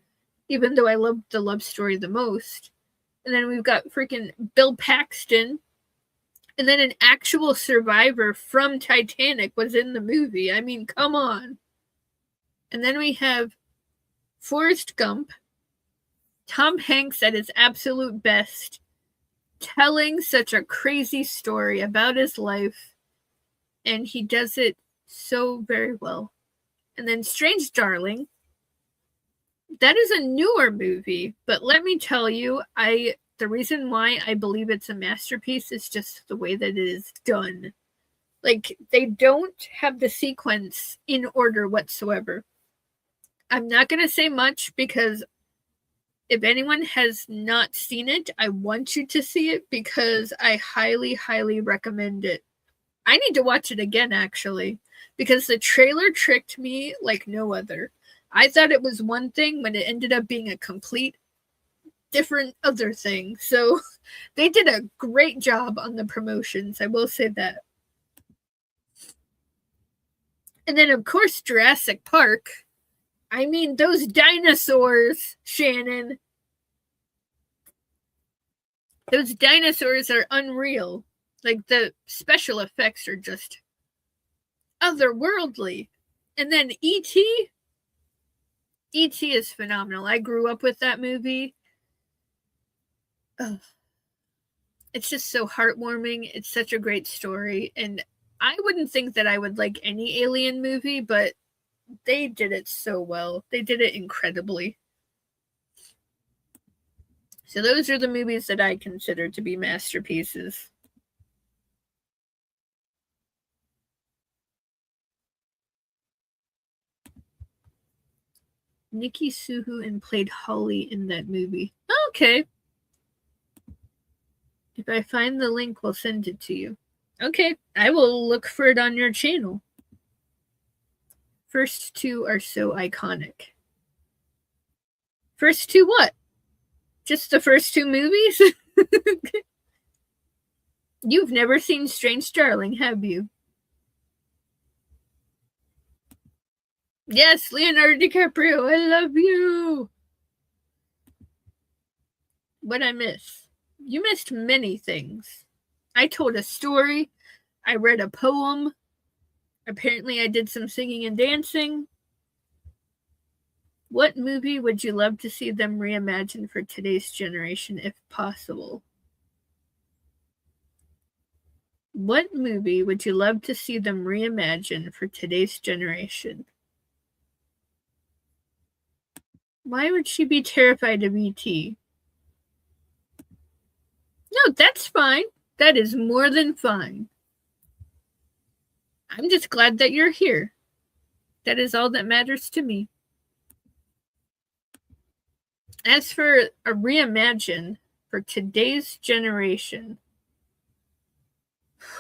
even though I loved the love story the most. And then we've got freaking Bill Paxton, and then an actual survivor from Titanic was in the movie. I mean, come on. And then we have Forrest Gump, Tom Hanks at his absolute best, telling such a crazy story about his life, and he does it so very well. And then Strange Darling, that is a newer movie, but let me tell you, the reason why I believe it's a masterpiece is just the way that it is done. Like, they don't have the sequence in order whatsoever. I'm not going to say much because if anyone has not seen it, I want you to see it because I highly, highly recommend it. I need to watch it again, actually, because the trailer tricked me like no other. I thought it was one thing when it ended up being a complete different other thing. So they did a great job on the promotions, I will say that. And then, of course, Jurassic Park. I mean, those dinosaurs, Shannon. Those dinosaurs are unreal. Like, the special effects are just otherworldly. And then E.T. E.T. is phenomenal. I grew up with that movie. Oh, it's just so heartwarming. It's such a great story. And I wouldn't think that I would like any alien movie, but they did it so well. They did it incredibly. So those are the movies that I consider to be masterpieces. Nikki Suhu played Holly in that movie. Okay. If I find the link, we'll send it to you. Okay, I will look for it on your channel. First 2 are so iconic. First 2 what? Just the first 2 movies? You've never seen Strange Darling, have you? Yes, Leonardo DiCaprio, I love you. What'd I miss? You missed many things. I told a story. I read a poem. Apparently, I did some singing and dancing. What movie would you love to see them reimagine for today's generation if possible? What movie would you love to see them reimagine for today's generation? Why would she be terrified of E.T.? No, that's fine. That is more than fine. I'm just glad that you're here. That is all that matters to me. As for a reimagine for today's generation,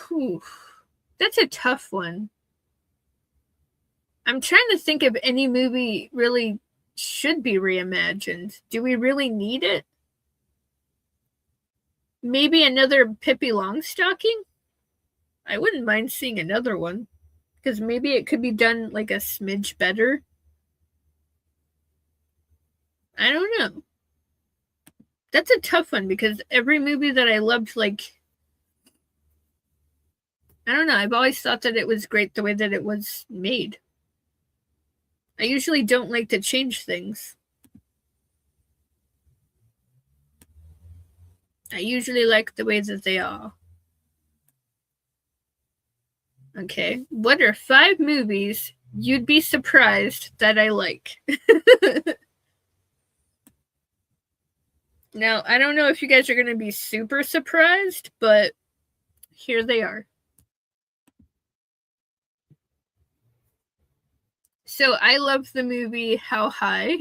whew, that's a tough one. I'm trying to think if any movie really should be reimagined. Do we really need it? Maybe another Pippi Longstocking? I wouldn't mind seeing another one, because maybe it could be done like a smidge better. I don't know. That's a tough one because every movie that I loved, like, I don't know, I've always thought that it was great the way that it was made. I usually don't like to change things. I usually like the way that they are. Okay, what are 5 movies you'd be surprised that I like? Now, I don't know if you guys are going to be super surprised, but here they are. So I love the movie How High.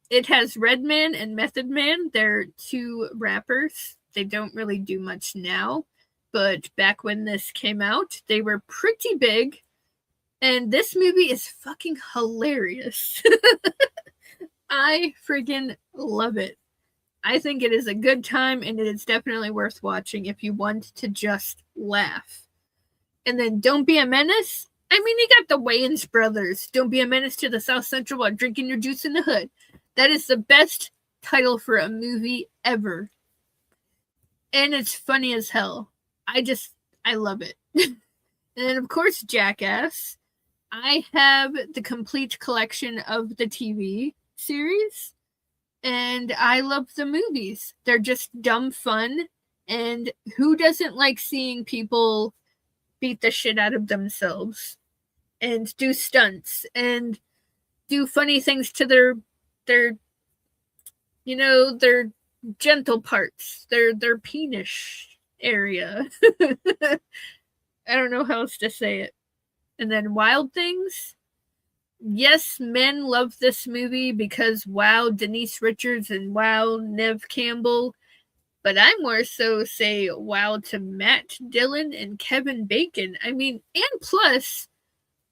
It has Redman and Method Man. They're 2 rappers. They don't really do much now, but back when this came out, they were pretty big. And this movie is fucking hilarious. I friggin' love it. I think it is a good time, and it is definitely worth watching if you want to just laugh. And then Don't Be a Menace. I mean, you got the Wayans brothers. Don't be a menace to the South Central while drinking your juice in the hood. That is the best title for a movie ever. And it's funny as hell. I love it. And then, of course, Jackass. I have the complete collection of the TV series, and I love the movies. They're just dumb fun, and who doesn't like seeing people beat the shit out of themselves and do stunts and do funny things to their their gentle parts, their penis area. I don't know how else to say it. And then Wild Things. Yes, men love this movie because wow, Denise Richards and wow, Neve Campbell. But I more so say wow to Matt Dillon and Kevin Bacon. I mean, and plus,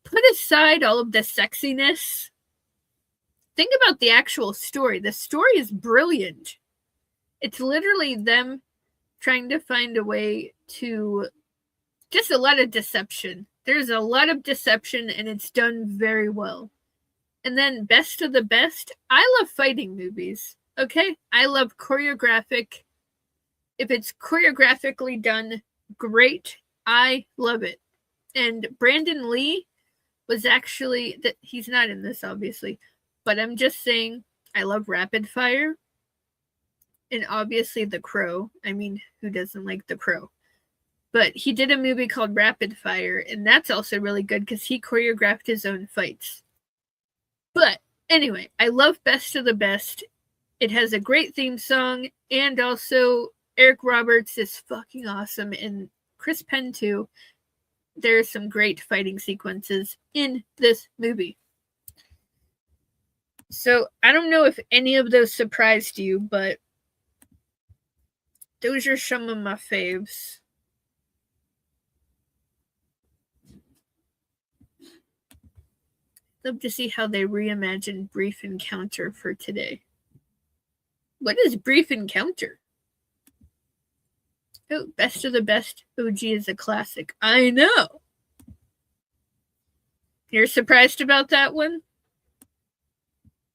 put aside all of the sexiness. Think about the actual story. The story is brilliant. It's literally them trying to find a way to just a lot of deception. There's a lot of deception, and it's done very well. And then best of the best, I love fighting movies. Okay? I love choreographic. If it's choreographically done, great. I love it. And Brandon Lee was actually, he's not in this, obviously, but I'm just saying, I love Rapid Fire. And obviously The Crow. I mean, who doesn't like The Crow? But he did a movie called Rapid Fire, and that's also really good because he choreographed his own fights. But anyway, I love Best of the Best. It has a great theme song, and also Eric Roberts is fucking awesome, and Chris Penn too. There's some great fighting sequences in this movie. So I don't know if any of those surprised you, but those are some of my faves. Love to see how they reimagine Brief Encounter for today. What is Brief Encounter? Oh, Best of the Best OG is a classic. I know. You're surprised about that one?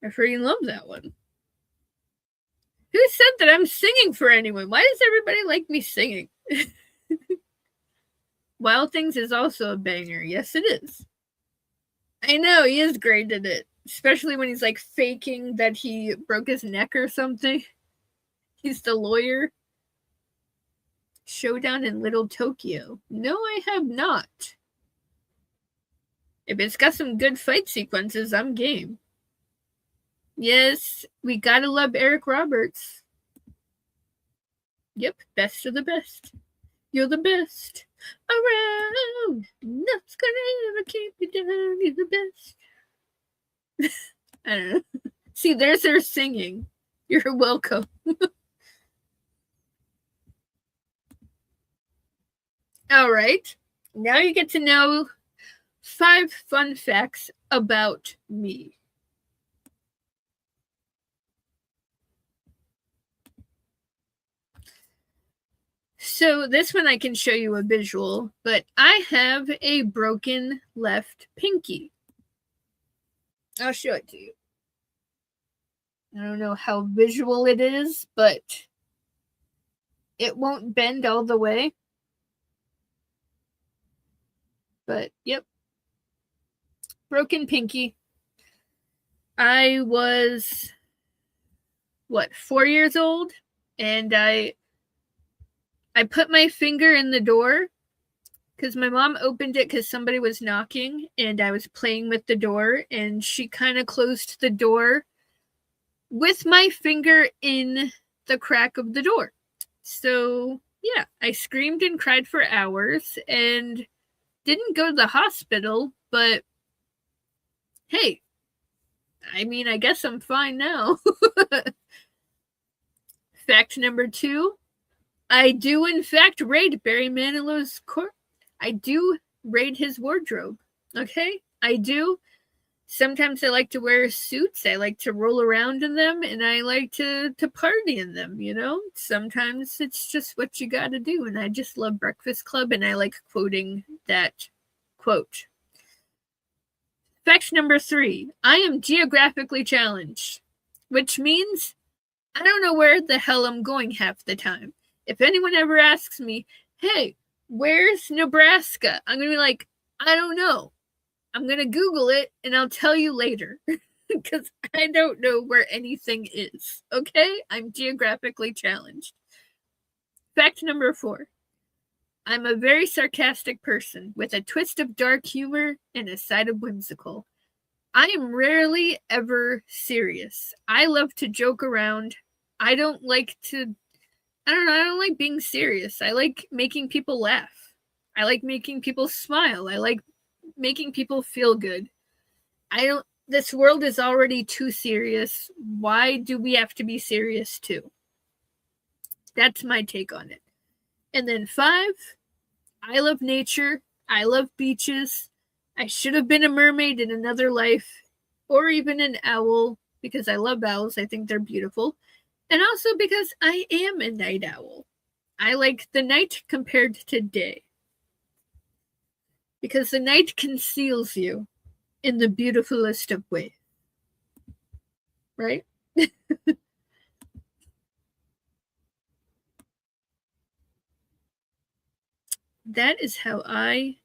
I freaking love that one. Who said that I'm singing for anyone? Why does everybody like me singing? Wild Things is also a banger. Yes, it is. I know, he is great at it. Especially when he's like faking that he broke his neck or something. He's the lawyer. Showdown in Little Tokyo. No, I have not. If it's got some good fight sequences, I'm game. Yes, we gotta love Eric Roberts. Yep, best of the best. You're the best around. Nothing's gonna ever keep you down. You're the best. I don't know. See, there's her singing. You're welcome. All right. Now you get to know 5 fun facts about me. So this one I can show you a visual, but I have a broken left pinky. I'll show it to you. I don't know how visual it is, but it won't bend all the way. But, yep. Broken pinky. I was, 4 years old? And I put my finger in the door because my mom opened it because somebody was knocking and I was playing with the door, and she kind of closed the door with my finger in the crack of the door. So, yeah, I screamed and cried for hours and didn't go to the hospital, but hey, I mean, I guess I'm fine now. Fact number 2. I do, in fact, raid Barry Manilow's I do raid his wardrobe. Okay? I do. Sometimes I like to wear suits. I like to roll around in them, and I like to party in them, you know? Sometimes it's just what you gotta do, and I just love Breakfast Club, and I like quoting that quote. Fact number 3. I am geographically challenged, which means I don't know where the hell I'm going half the time. If anyone ever asks me, hey, where's Nebraska? I'm going to be like, I don't know. I'm going to Google it and I'll tell you later because I don't know where anything is. Okay? I'm geographically challenged. Fact number 4. I'm a very sarcastic person with a twist of dark humor and a side of whimsical. I am rarely ever serious. I love to joke around. I don't like being serious. I like making people laugh. I like making people smile. I like making people feel good. This world is already too serious. Why do we have to be serious too? That's my take on it. And then 5, I love nature. I love beaches. I should have been a mermaid in another life, or even an owl, because I love owls. I think they're beautiful. And also because I am a night owl. I like the night compared to day. Because the night conceals you in the beautifulest of ways. Right? That is how I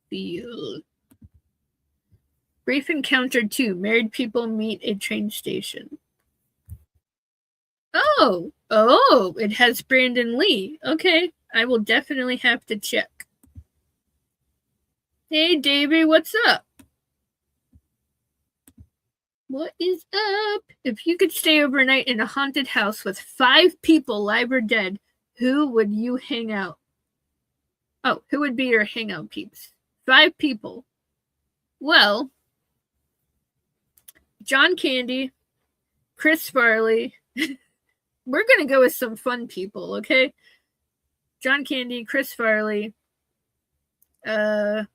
feel. Brief Encounter 2. Married people meet a train station. Oh, it has Brandon Lee. Okay, I will definitely have to check. Hey, Davey, what's up? What is up? If you could stay overnight in a haunted house with 5 people, live or dead, who would you hang out? Oh, who would be your hangout peeps? 5 people. Well, John Candy, Chris Farley. We're going to go with some fun people, okay? John Candy, Chris Farley. No.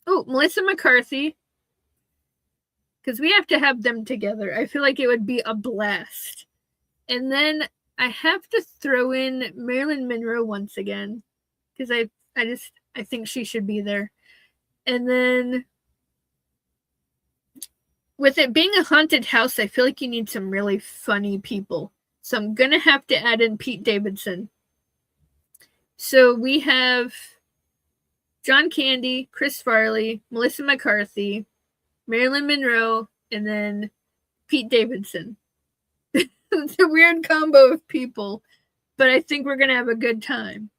Melissa McCarthy. Because we have to have them together. I feel like it would be a blast. And then I have to throw in Marilyn Monroe once again because I think she should be there. And then with it being a haunted house, I feel like you need some really funny people. So I'm gonna have to add in Pete Davidson. So we have John Candy, Chris Farley, Melissa McCarthy, Marilyn Monroe, and then Pete Davidson. It's a weird combo of people, but I think we're gonna have a good time.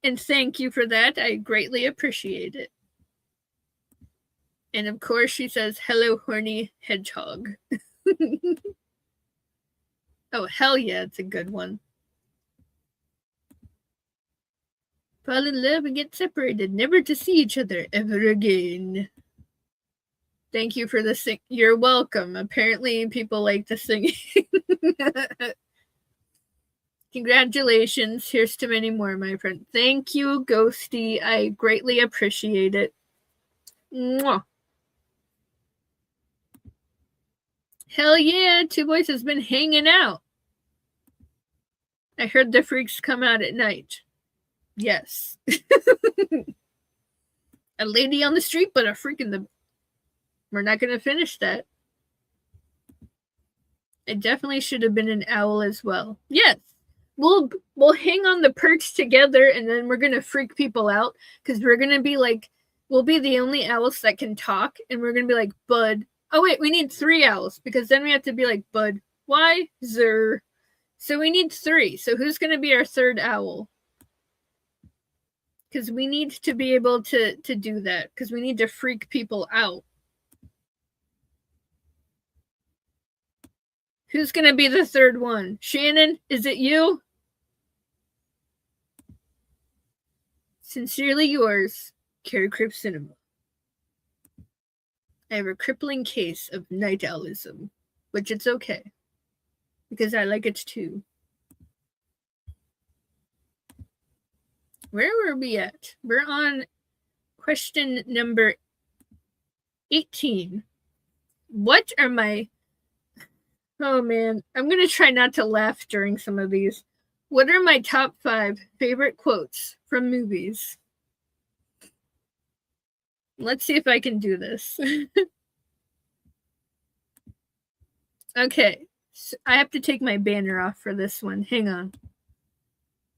And thank you for that. I greatly appreciate it. And of course, she says, "Hello, horny hedgehog." Oh, hell yeah, it's a good one. Fall in love and get separated, never to see each other ever again. Thank you for the sing. You're welcome. Apparently, people like the singing. Congratulations. Here's to many more, my friend. Thank you, Ghosty. I greatly appreciate it. Mwah. Hell yeah, Two Boys has been hanging out. I heard the freaks come out at night. Yes. A lady on the street, but a freak in the... We're not going to finish that. I definitely should have been an owl as well. Yes. We'll hang on the perch together, and then we're going to freak people out, because we're going to be like... We'll be the only owls that can talk, and we're going to be like, Bud... Oh, wait, we need 3 owls, because then we have to be like, Bud, why, zer? So we need 3. So who's going to be our 3rd owl? Because we need to be able to do that, because we need to freak people out. Who's going to be the 3rd one? Shannon, is it you? Sincerely yours, Carey Craves Cinema. I have a crippling case of night owlism, which it's okay, because I like it too. Where were we at? We're on question number 18. What are my... Oh man, I'm going to try not to laugh during some of these. What are my top 5 favorite quotes from movies? Let's see if I can do this. Okay, so I have to take my banner off for this one. Hang on.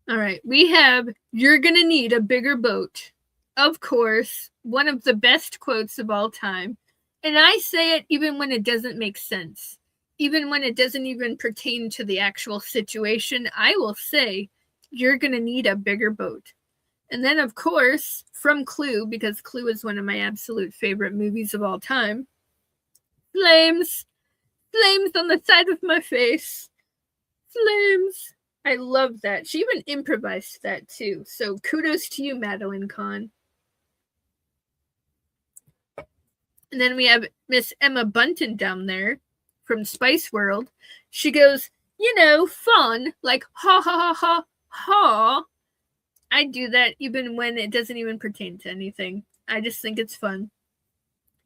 All right, we have, "You're gonna need a bigger boat." Of course, one of the best quotes of all time. And I say it even when it doesn't make sense. Even when it doesn't even pertain to the actual situation, I will say, "You're gonna need a bigger boat." And then, of course, from Clue, because Clue is one of my absolute favorite movies of all time, flames. Flames on the side of my face. Flames. I love that. She even improvised that too. So kudos to you, Madeline Kahn. And then we have Miss Emma Bunton down there from Spice World. She goes, "You know, fun, like ha ha ha ha ha." I do that even when it doesn't even pertain to anything. I just think it's fun.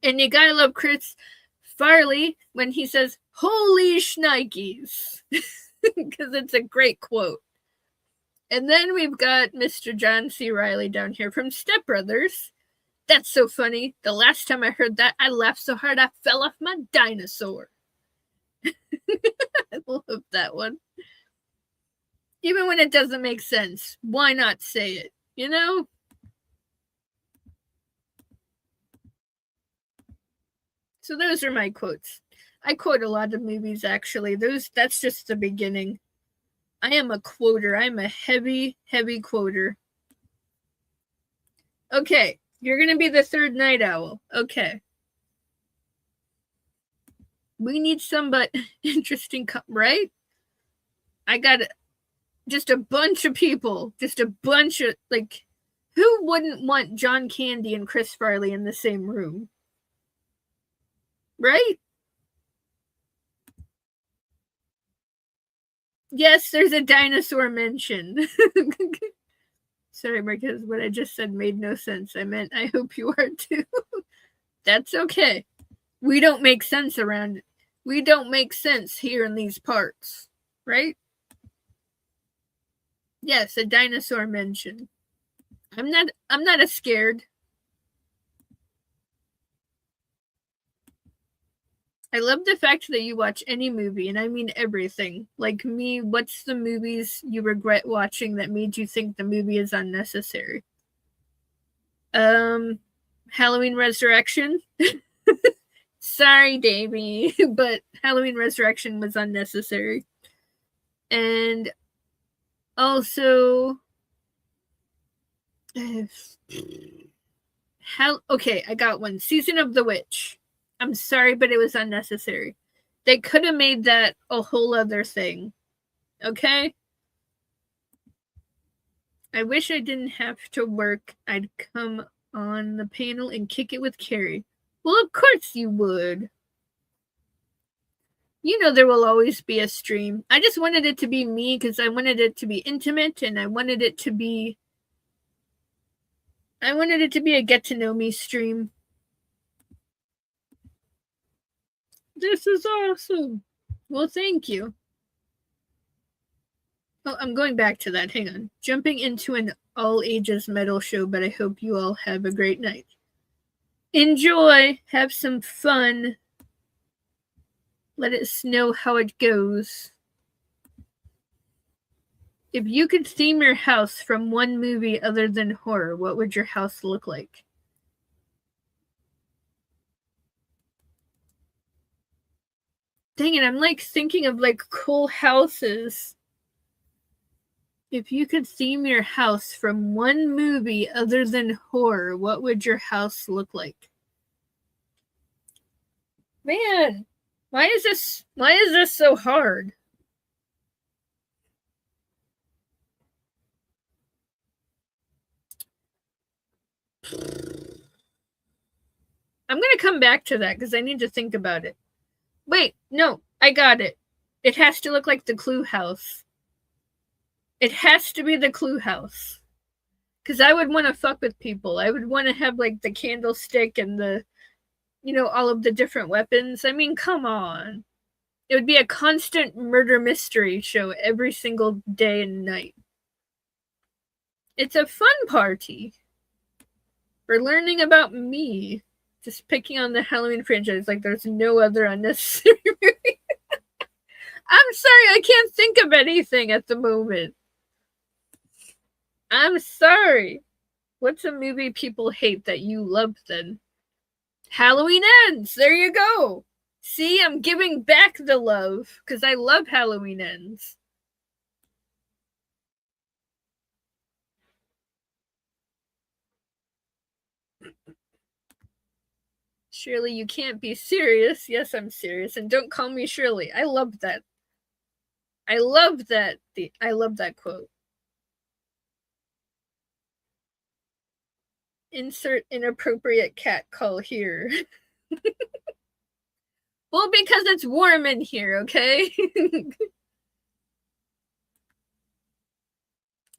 And you gotta love Chris Farley when he says, "Holy shnikes," because it's a great quote. And then we've got Mr. John C. Reilly down here from Step Brothers. "That's so funny. The last time I heard that, I laughed so hard I fell off my dinosaur." I love that one. Even when it doesn't make sense, why not say it, you know? So those are my quotes. I quote a lot of movies, actually. That's just the beginning. I am a quoter. I'm a heavy, heavy quoter. Okay, you're going to be the 3rd night owl. Okay. We need somebody interesting, right? I got just a bunch of people. Just a bunch of, like, who wouldn't want John Candy and Chris Farley in the same room? Right? Yes, there's a dinosaur mention. Sorry, because what I just said made no sense. I meant I hope you are too. That's okay. We don't make sense around. We don't make sense here in these parts, right? Yes, a dinosaur mention. I'm not as scared. I love the fact that you watch any movie, and I mean everything. Like me, what's the movies you regret watching that made you think the movie is unnecessary? Halloween Resurrection. Sorry, Davey, but Halloween Resurrection was unnecessary. And also, okay, I got one. Season of the Witch. I'm sorry, but it was unnecessary. They could have made that a whole other thing. Okay? I wish I didn't have to work. I'd come on the panel and kick it with Carey. Well, of course you would. You know there will always be a stream. I just wanted it to be me because I wanted it to be intimate, and I wanted it to be a get-to-know-me stream. This is awesome. Well, thank you. Oh, I'm going back to that. Hang on. Jumping into an all-ages metal show, but I hope you all have a great night. Enjoy. Have some fun. Let us know how it goes. If you could theme your house from one movie other than horror, what would your house look like? Dang it, I'm like thinking of like cool houses. If you could theme your house from one movie other than horror, what would your house look like? Man, why is this so hard? I'm gonna come back to that because I need to think about it. Wait, no, I got it. It has to look like the Clue house. It has to be the Clue house. Because I would want to fuck with people. I would want to have like the candlestick and the, all of the different weapons. I mean, come on. It would be a constant murder mystery show every single day and night. It's a fun party. We're learning about me. Just picking on the Halloween franchise like there's no other unnecessary movie. I'm sorry, I can't think of anything at the moment. I'm sorry. What's a movie people hate that you love then? Halloween Ends. There you go. See, I'm giving back the love because I love Halloween Ends. Shirley, you can't be serious. Yes, I'm serious. And don't call me Shirley. I love that. I love that quote. Insert inappropriate cat call here. Well, because it's warm in here, okay?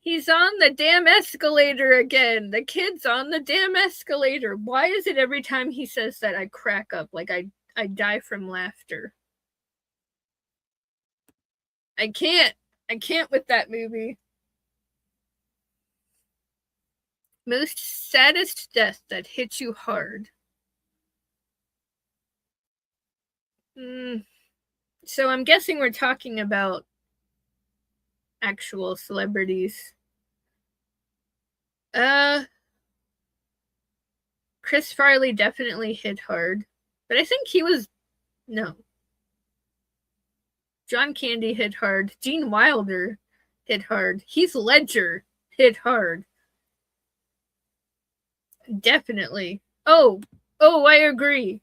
He's on the damn escalator again. The kid's on the damn escalator. Why is it every time he says that I crack up? Like I die from laughter. I can't with that movie. Most saddest death that hit you hard. So I'm guessing we're talking about actual celebrities. Chris Farley definitely hit hard, but I think no. John Candy hit hard. Gene Wilder hit hard. Heath Ledger hit hard. Definitely. Oh, I agree.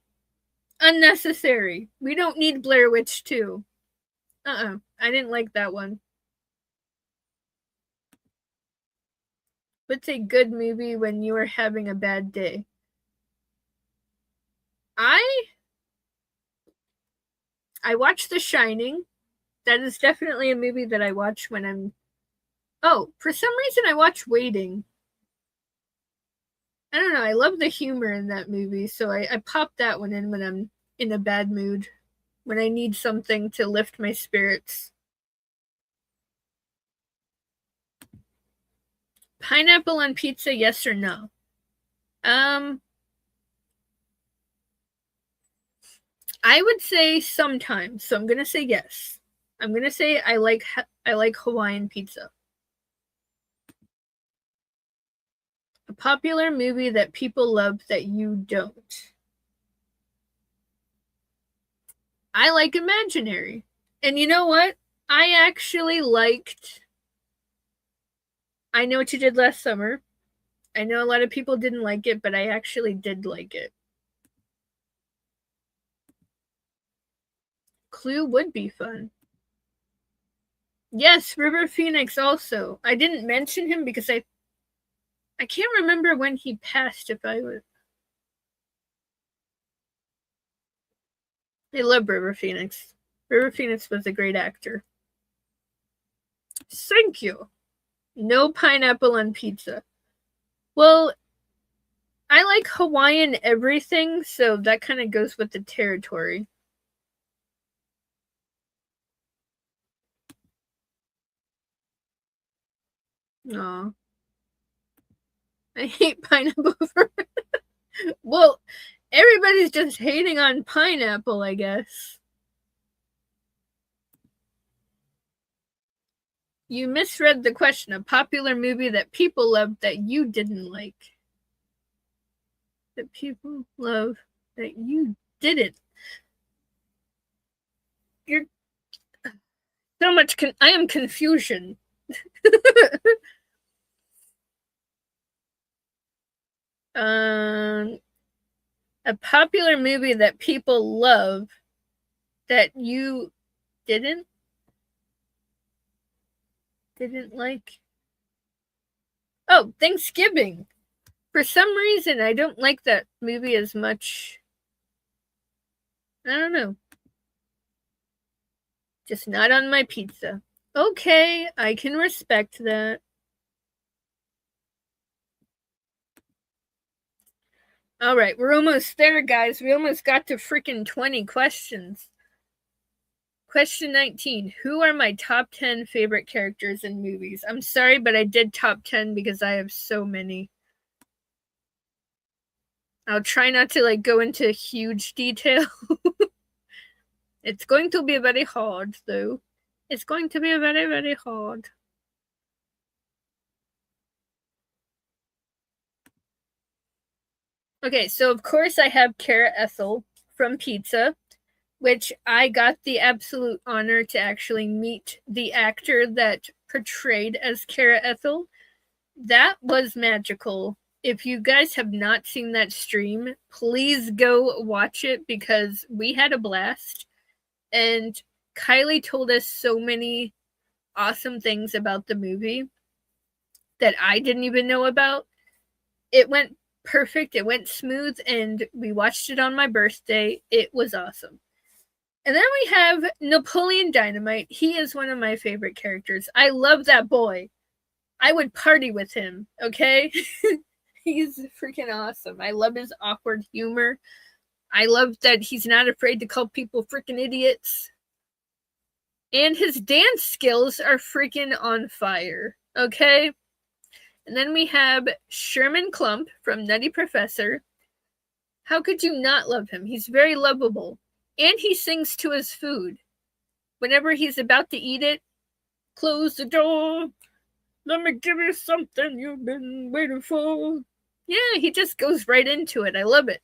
Unnecessary. We don't need Blair Witch 2. I didn't like that one. What's a good movie when you are having a bad day? I watched The Shining. That is definitely a movie that I watch when I'm... Oh, for some reason I watch Waiting. I don't know, I love the humor in that movie, so I pop that one in when I'm in a bad mood. when I need something to lift my spirits. Pineapple on pizza, yes or no? I would say sometimes, so I'm gonna say yes. I'm gonna say I like Hawaiian pizza. A popular movie that people love that you don't. I like Imaginary. And you know what? I actually liked I Know What You Did Last Summer. I know a lot of people didn't like it, but I actually did like it. Clue would be fun. Yes, River Phoenix also. I didn't mention him because I can't remember when he passed. If I would, I love River Phoenix. River Phoenix was a great actor. Thank you. No pineapple on pizza. Well, I like Hawaiian everything, so that kind of goes with the territory. Aw. I hate pineapple for well, everybody's just hating on pineapple, I guess. You misread the question. A popular movie that people love that you didn't like. That people love that you didn't. You're so much. I am confusion. A popular movie that people love that you didn't like. Oh, Thanksgiving. For some reason, I don't like that movie as much. I don't know. Just not on my pizza. Okay, I can respect that. All right, we're almost there, guys. We almost got to freaking 20 questions. Question 19. Who are my top 10 favorite characters in movies? I'm sorry, but I did top 10 because I have so many. I'll try not to go into huge detail. It's going to be very hard, though. It's going to be very, very hard. Okay, so of course I have Cara Ethel from Pizza, which I got the absolute honor to actually meet the actor that portrayed as Cara Ethel. That was magical. If you guys have not seen that stream, please go watch it because we had a blast. And Kylie told us so many awesome things about the movie that I didn't even know about. It went perfect. It went smooth, and we watched it on my birthday. It was awesome. And then we have Napoleon Dynamite. He is one of my favorite characters. I love that boy. I would party with him, okay? He's freaking awesome. I love his awkward humor. I love that he's not afraid to call people freaking idiots. And his dance skills are freaking on fire, okay? And then we have Sherman Klump from Nutty Professor. How could you not love him? He's very lovable. And he sings to his food. Whenever he's about to eat it, close the door. Let me give you something you've been waiting for. Yeah, he just goes right into it. I love it.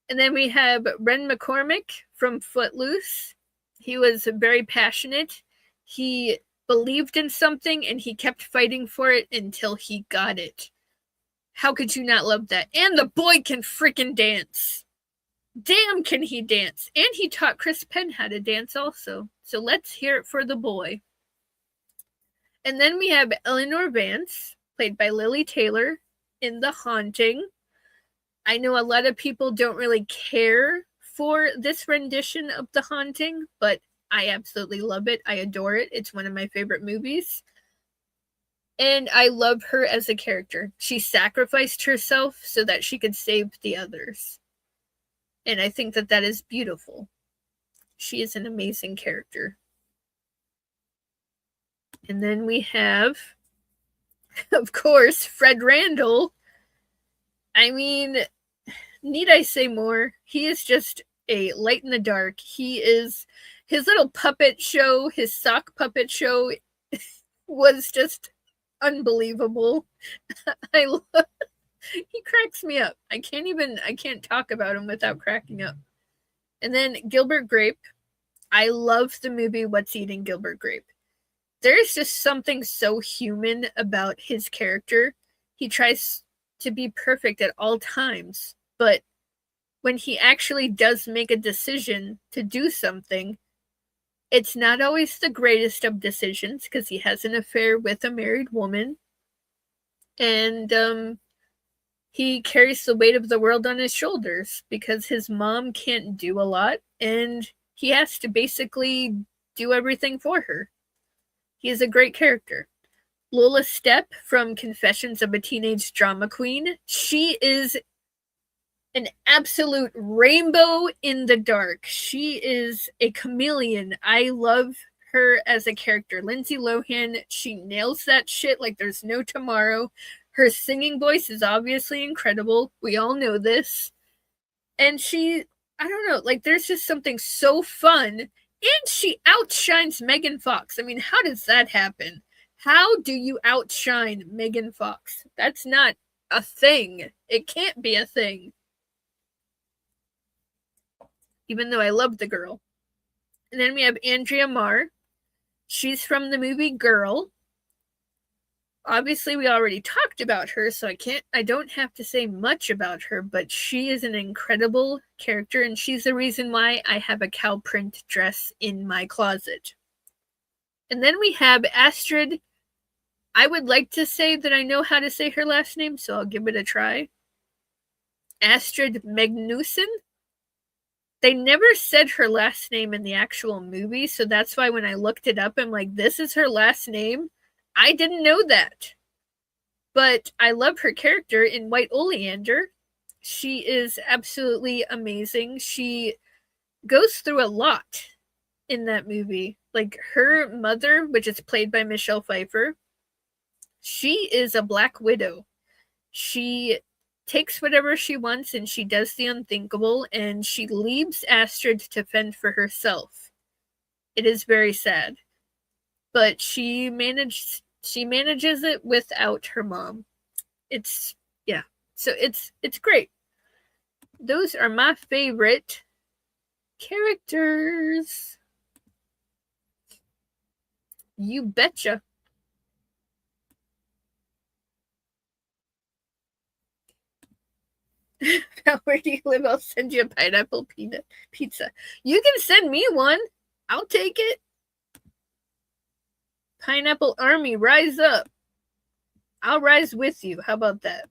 And then we have Ren McCormick from Footloose. He was very passionate. He believed in something and he kept fighting for it until he got it. How could you not love that? And the boy can freaking dance. Damn, can he dance. And he taught Chris Penn how to dance also. So let's hear it for the boy. And then we have Eleanor Vance, played by Lily Taylor, in The Haunting. I know a lot of people don't really care for this rendition of The Haunting, but I absolutely love it. I adore it. It's one of my favorite movies. And I love her as a character. She sacrificed herself so that she could save the others. And I think that that is beautiful. She is an amazing character. And then we have, of course, Fred Randall. I mean, need I say more? He is just a light in the dark. He is, his little puppet show, his sock puppet show was just unbelievable. I love, he cracks me up. I can't talk about him without cracking up. And then Gilbert Grape. I love the movie What's Eating Gilbert Grape. There's just something so human about his character. He tries to be perfect at all times, but when he actually does make a decision to do something, it's not always the greatest of decisions because he has an affair with a married woman, and he carries the weight of the world on his shoulders because his mom can't do a lot, and he has to basically do everything for her. He is a great character. Lola Stepp from Confessions of a Teenage Drama Queen. She is an absolute rainbow in the dark. She is a chameleon. I love her as a character. Lindsay Lohan, she nails that shit like there's no tomorrow. Her singing voice is obviously incredible. We all know this. And she, I don't know, like there's just something so fun. And she outshines Megan Fox. I mean, how does that happen? How do you outshine Megan Fox? That's not a thing. It can't be a thing. Even though I love the girl. And then we have Andrea Marr. She's from the movie Girl. Obviously, we already talked about her, so I don't have to say much about her, but she is an incredible character, and she's the reason why I have a cow print dress in my closet. And then we have Astrid. I would like to say that I know how to say her last name, so I'll give it a try. Astrid Magnuson. They never said her last name in the actual movie, so that's why when I looked it up, I'm like, this is her last name? I didn't know that. But I love her character in White Oleander. She is absolutely amazing. She goes through a lot in that movie. Like her mother, which is played by Michelle Pfeiffer, she is a Black Widow. She takes whatever she wants and she does the unthinkable, and she leaves Astrid to fend for herself. It is very sad. But she manages it without her mom. It's great. Those are my favorite characters. You betcha. Now, where do you live? I'll send you a pineapple peanut pizza. You can send me one. I'll take it. Pineapple Army, rise up. I'll rise with you. How about that?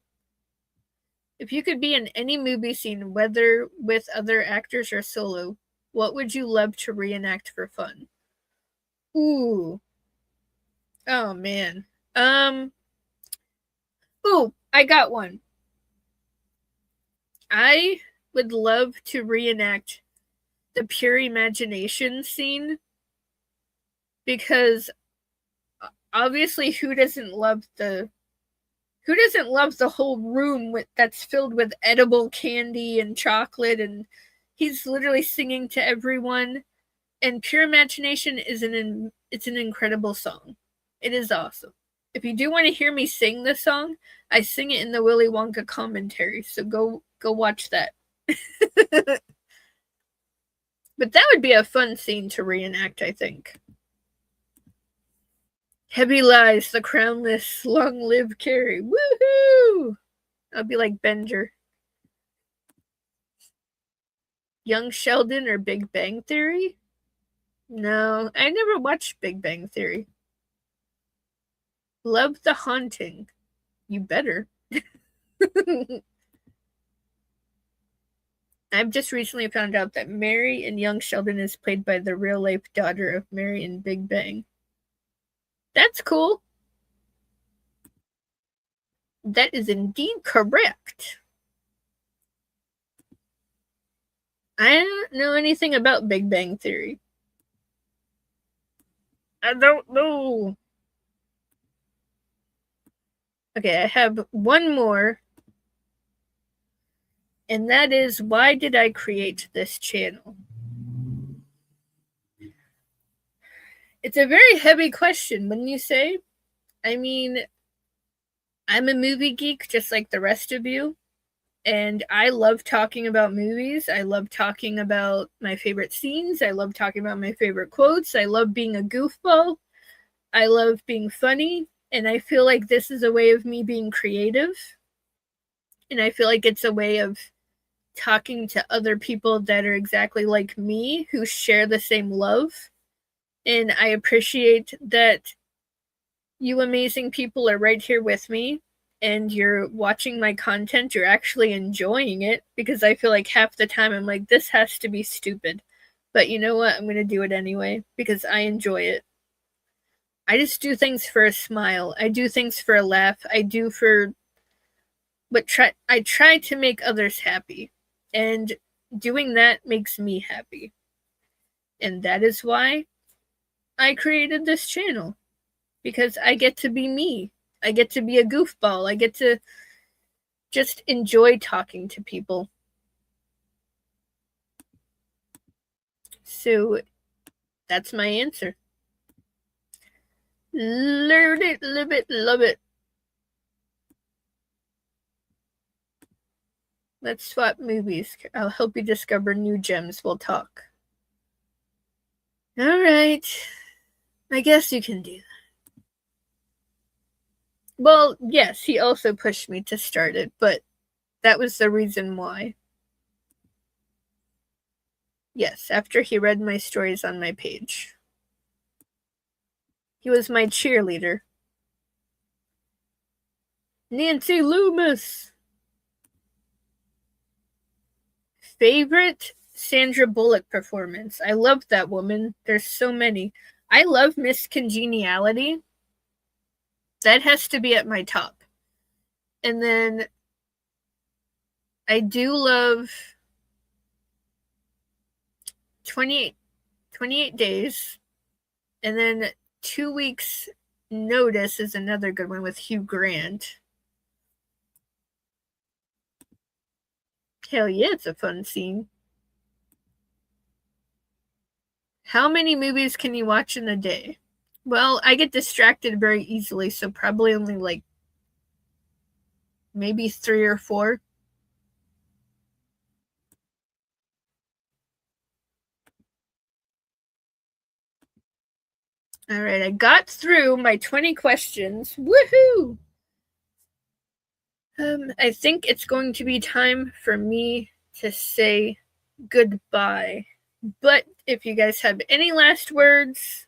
If you could be in any movie scene, whether with other actors or solo, what would you love to reenact for fun? Ooh. Oh, man. Ooh, I got one. I would love to reenact the Pure Imagination scene because obviously who doesn't love the whole room that's filled with edible candy and chocolate, and he's literally singing to everyone. And Pure Imagination is it's an incredible song. It is awesome. If you do want to hear me sing the song, I sing it in the Willy Wonka commentary, so go watch that. But that would be a fun scene to reenact, I think. Heavy lies the crownless, long live Carey. Woohoo! I'll be like Bender. Young Sheldon or Big Bang Theory? No, I never watched Big Bang Theory. Love the Haunting. You better. I've just recently found out that Mary in Young Sheldon is played by the real-life daughter of Mary in Big Bang. That's cool. That is indeed correct. I don't know anything about Big Bang Theory. I don't know. Okay, I have one more. And that is, why did I create this channel? It's a very heavy question, wouldn't you say? I mean, I'm a movie geek just like the rest of you. And I love talking about movies. I love talking about my favorite scenes. I love talking about my favorite quotes. I love being a goofball. I love being funny. And I feel like this is a way of me being creative. And I feel like it's a way of talking to other people that are exactly like me, who share the same love. And I appreciate that you amazing people are right here with me and you're watching my content. You're actually enjoying it, because I feel like half the time I'm like, this has to be stupid. But you know what? I'm going to do it anyway because I enjoy it. I just do things for a smile. I do things for a laugh. I try to make others happy. And doing that makes me happy. And that is why I created this channel. Because I get to be me. I get to be a goofball. I get to just enjoy talking to people. So that's my answer. Learn it, live it, love it. Let's swap movies. I'll help you discover new gems. We'll talk. Alright. I guess you can do that. Well, yes, he also pushed me to start it, but that was the reason why. Yes, after he read my stories on my page. He was my cheerleader. Nancy Loomis! Favorite Sandra Bullock performance. I love that woman. There's so many. I love Miss Congeniality. That has to be at my top. And then I do love 28 Days. And then 2 Weeks Notice is another good one with Hugh Grant. Hell yeah, it's a fun scene. How many movies can you watch in a day? Well, I get distracted very easily, so probably only like maybe 3 or 4. All right, I got through my 20 questions. Woohoo! I think it's going to be time for me to say goodbye. But if you guys have any last words,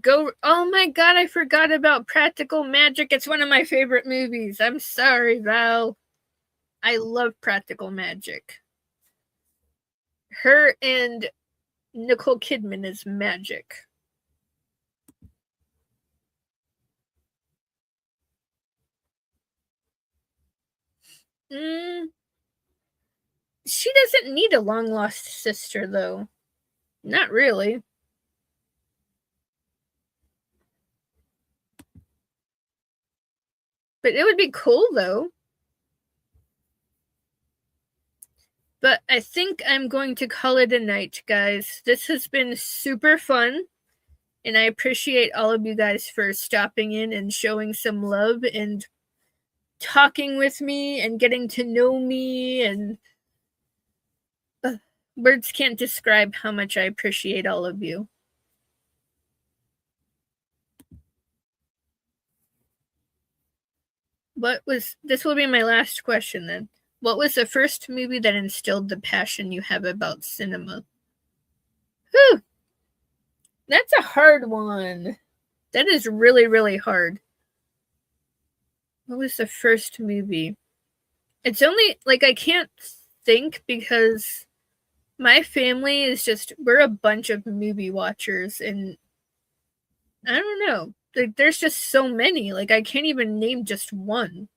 go. Oh my god, I forgot about Practical Magic. It's one of my favorite movies. I'm sorry, Val. I love Practical Magic. Her and Nicole Kidman is magic. She doesn't need a long lost sister, though. Not really. But it would be cool, though. But I think I'm going to call it a night, guys. This has been super fun. And I appreciate all of you guys for stopping in and showing some love and talking with me and getting to know me. And words can't describe how much I appreciate all of you. This will be my last question then. What was the first movie that instilled the passion you have about cinema? Whew. That's a hard one. That is really, really hard. What was the first movie? It's only, like, I can't think because my family is just, we're a bunch of movie watchers, and I don't know. Like, there's just so many. Like, I can't even name just one.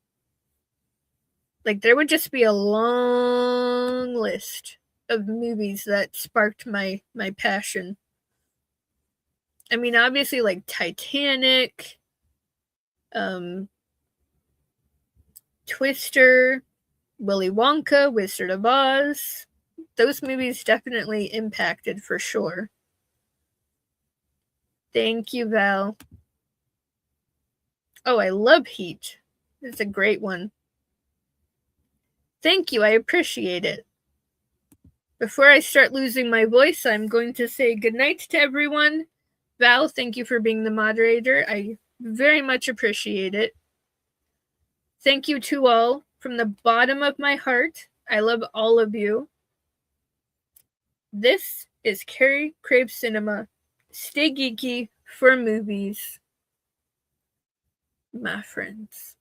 Like, there would just be a long list. of movies that sparked my passion. I mean, obviously, like Titanic, Twister, Willy Wonka, Wizard of Oz. Those movies definitely impacted for sure. Thank you, Val. Oh, I love Heat. It's a great one. Thank you, I appreciate it. Before I start losing my voice, I'm going to say goodnight to everyone. Val, thank you for being the moderator. I very much appreciate it. Thank you to all from the bottom of my heart. I love all of you. This is Carey Craves Cinema. Stay geeky for movies, my friends.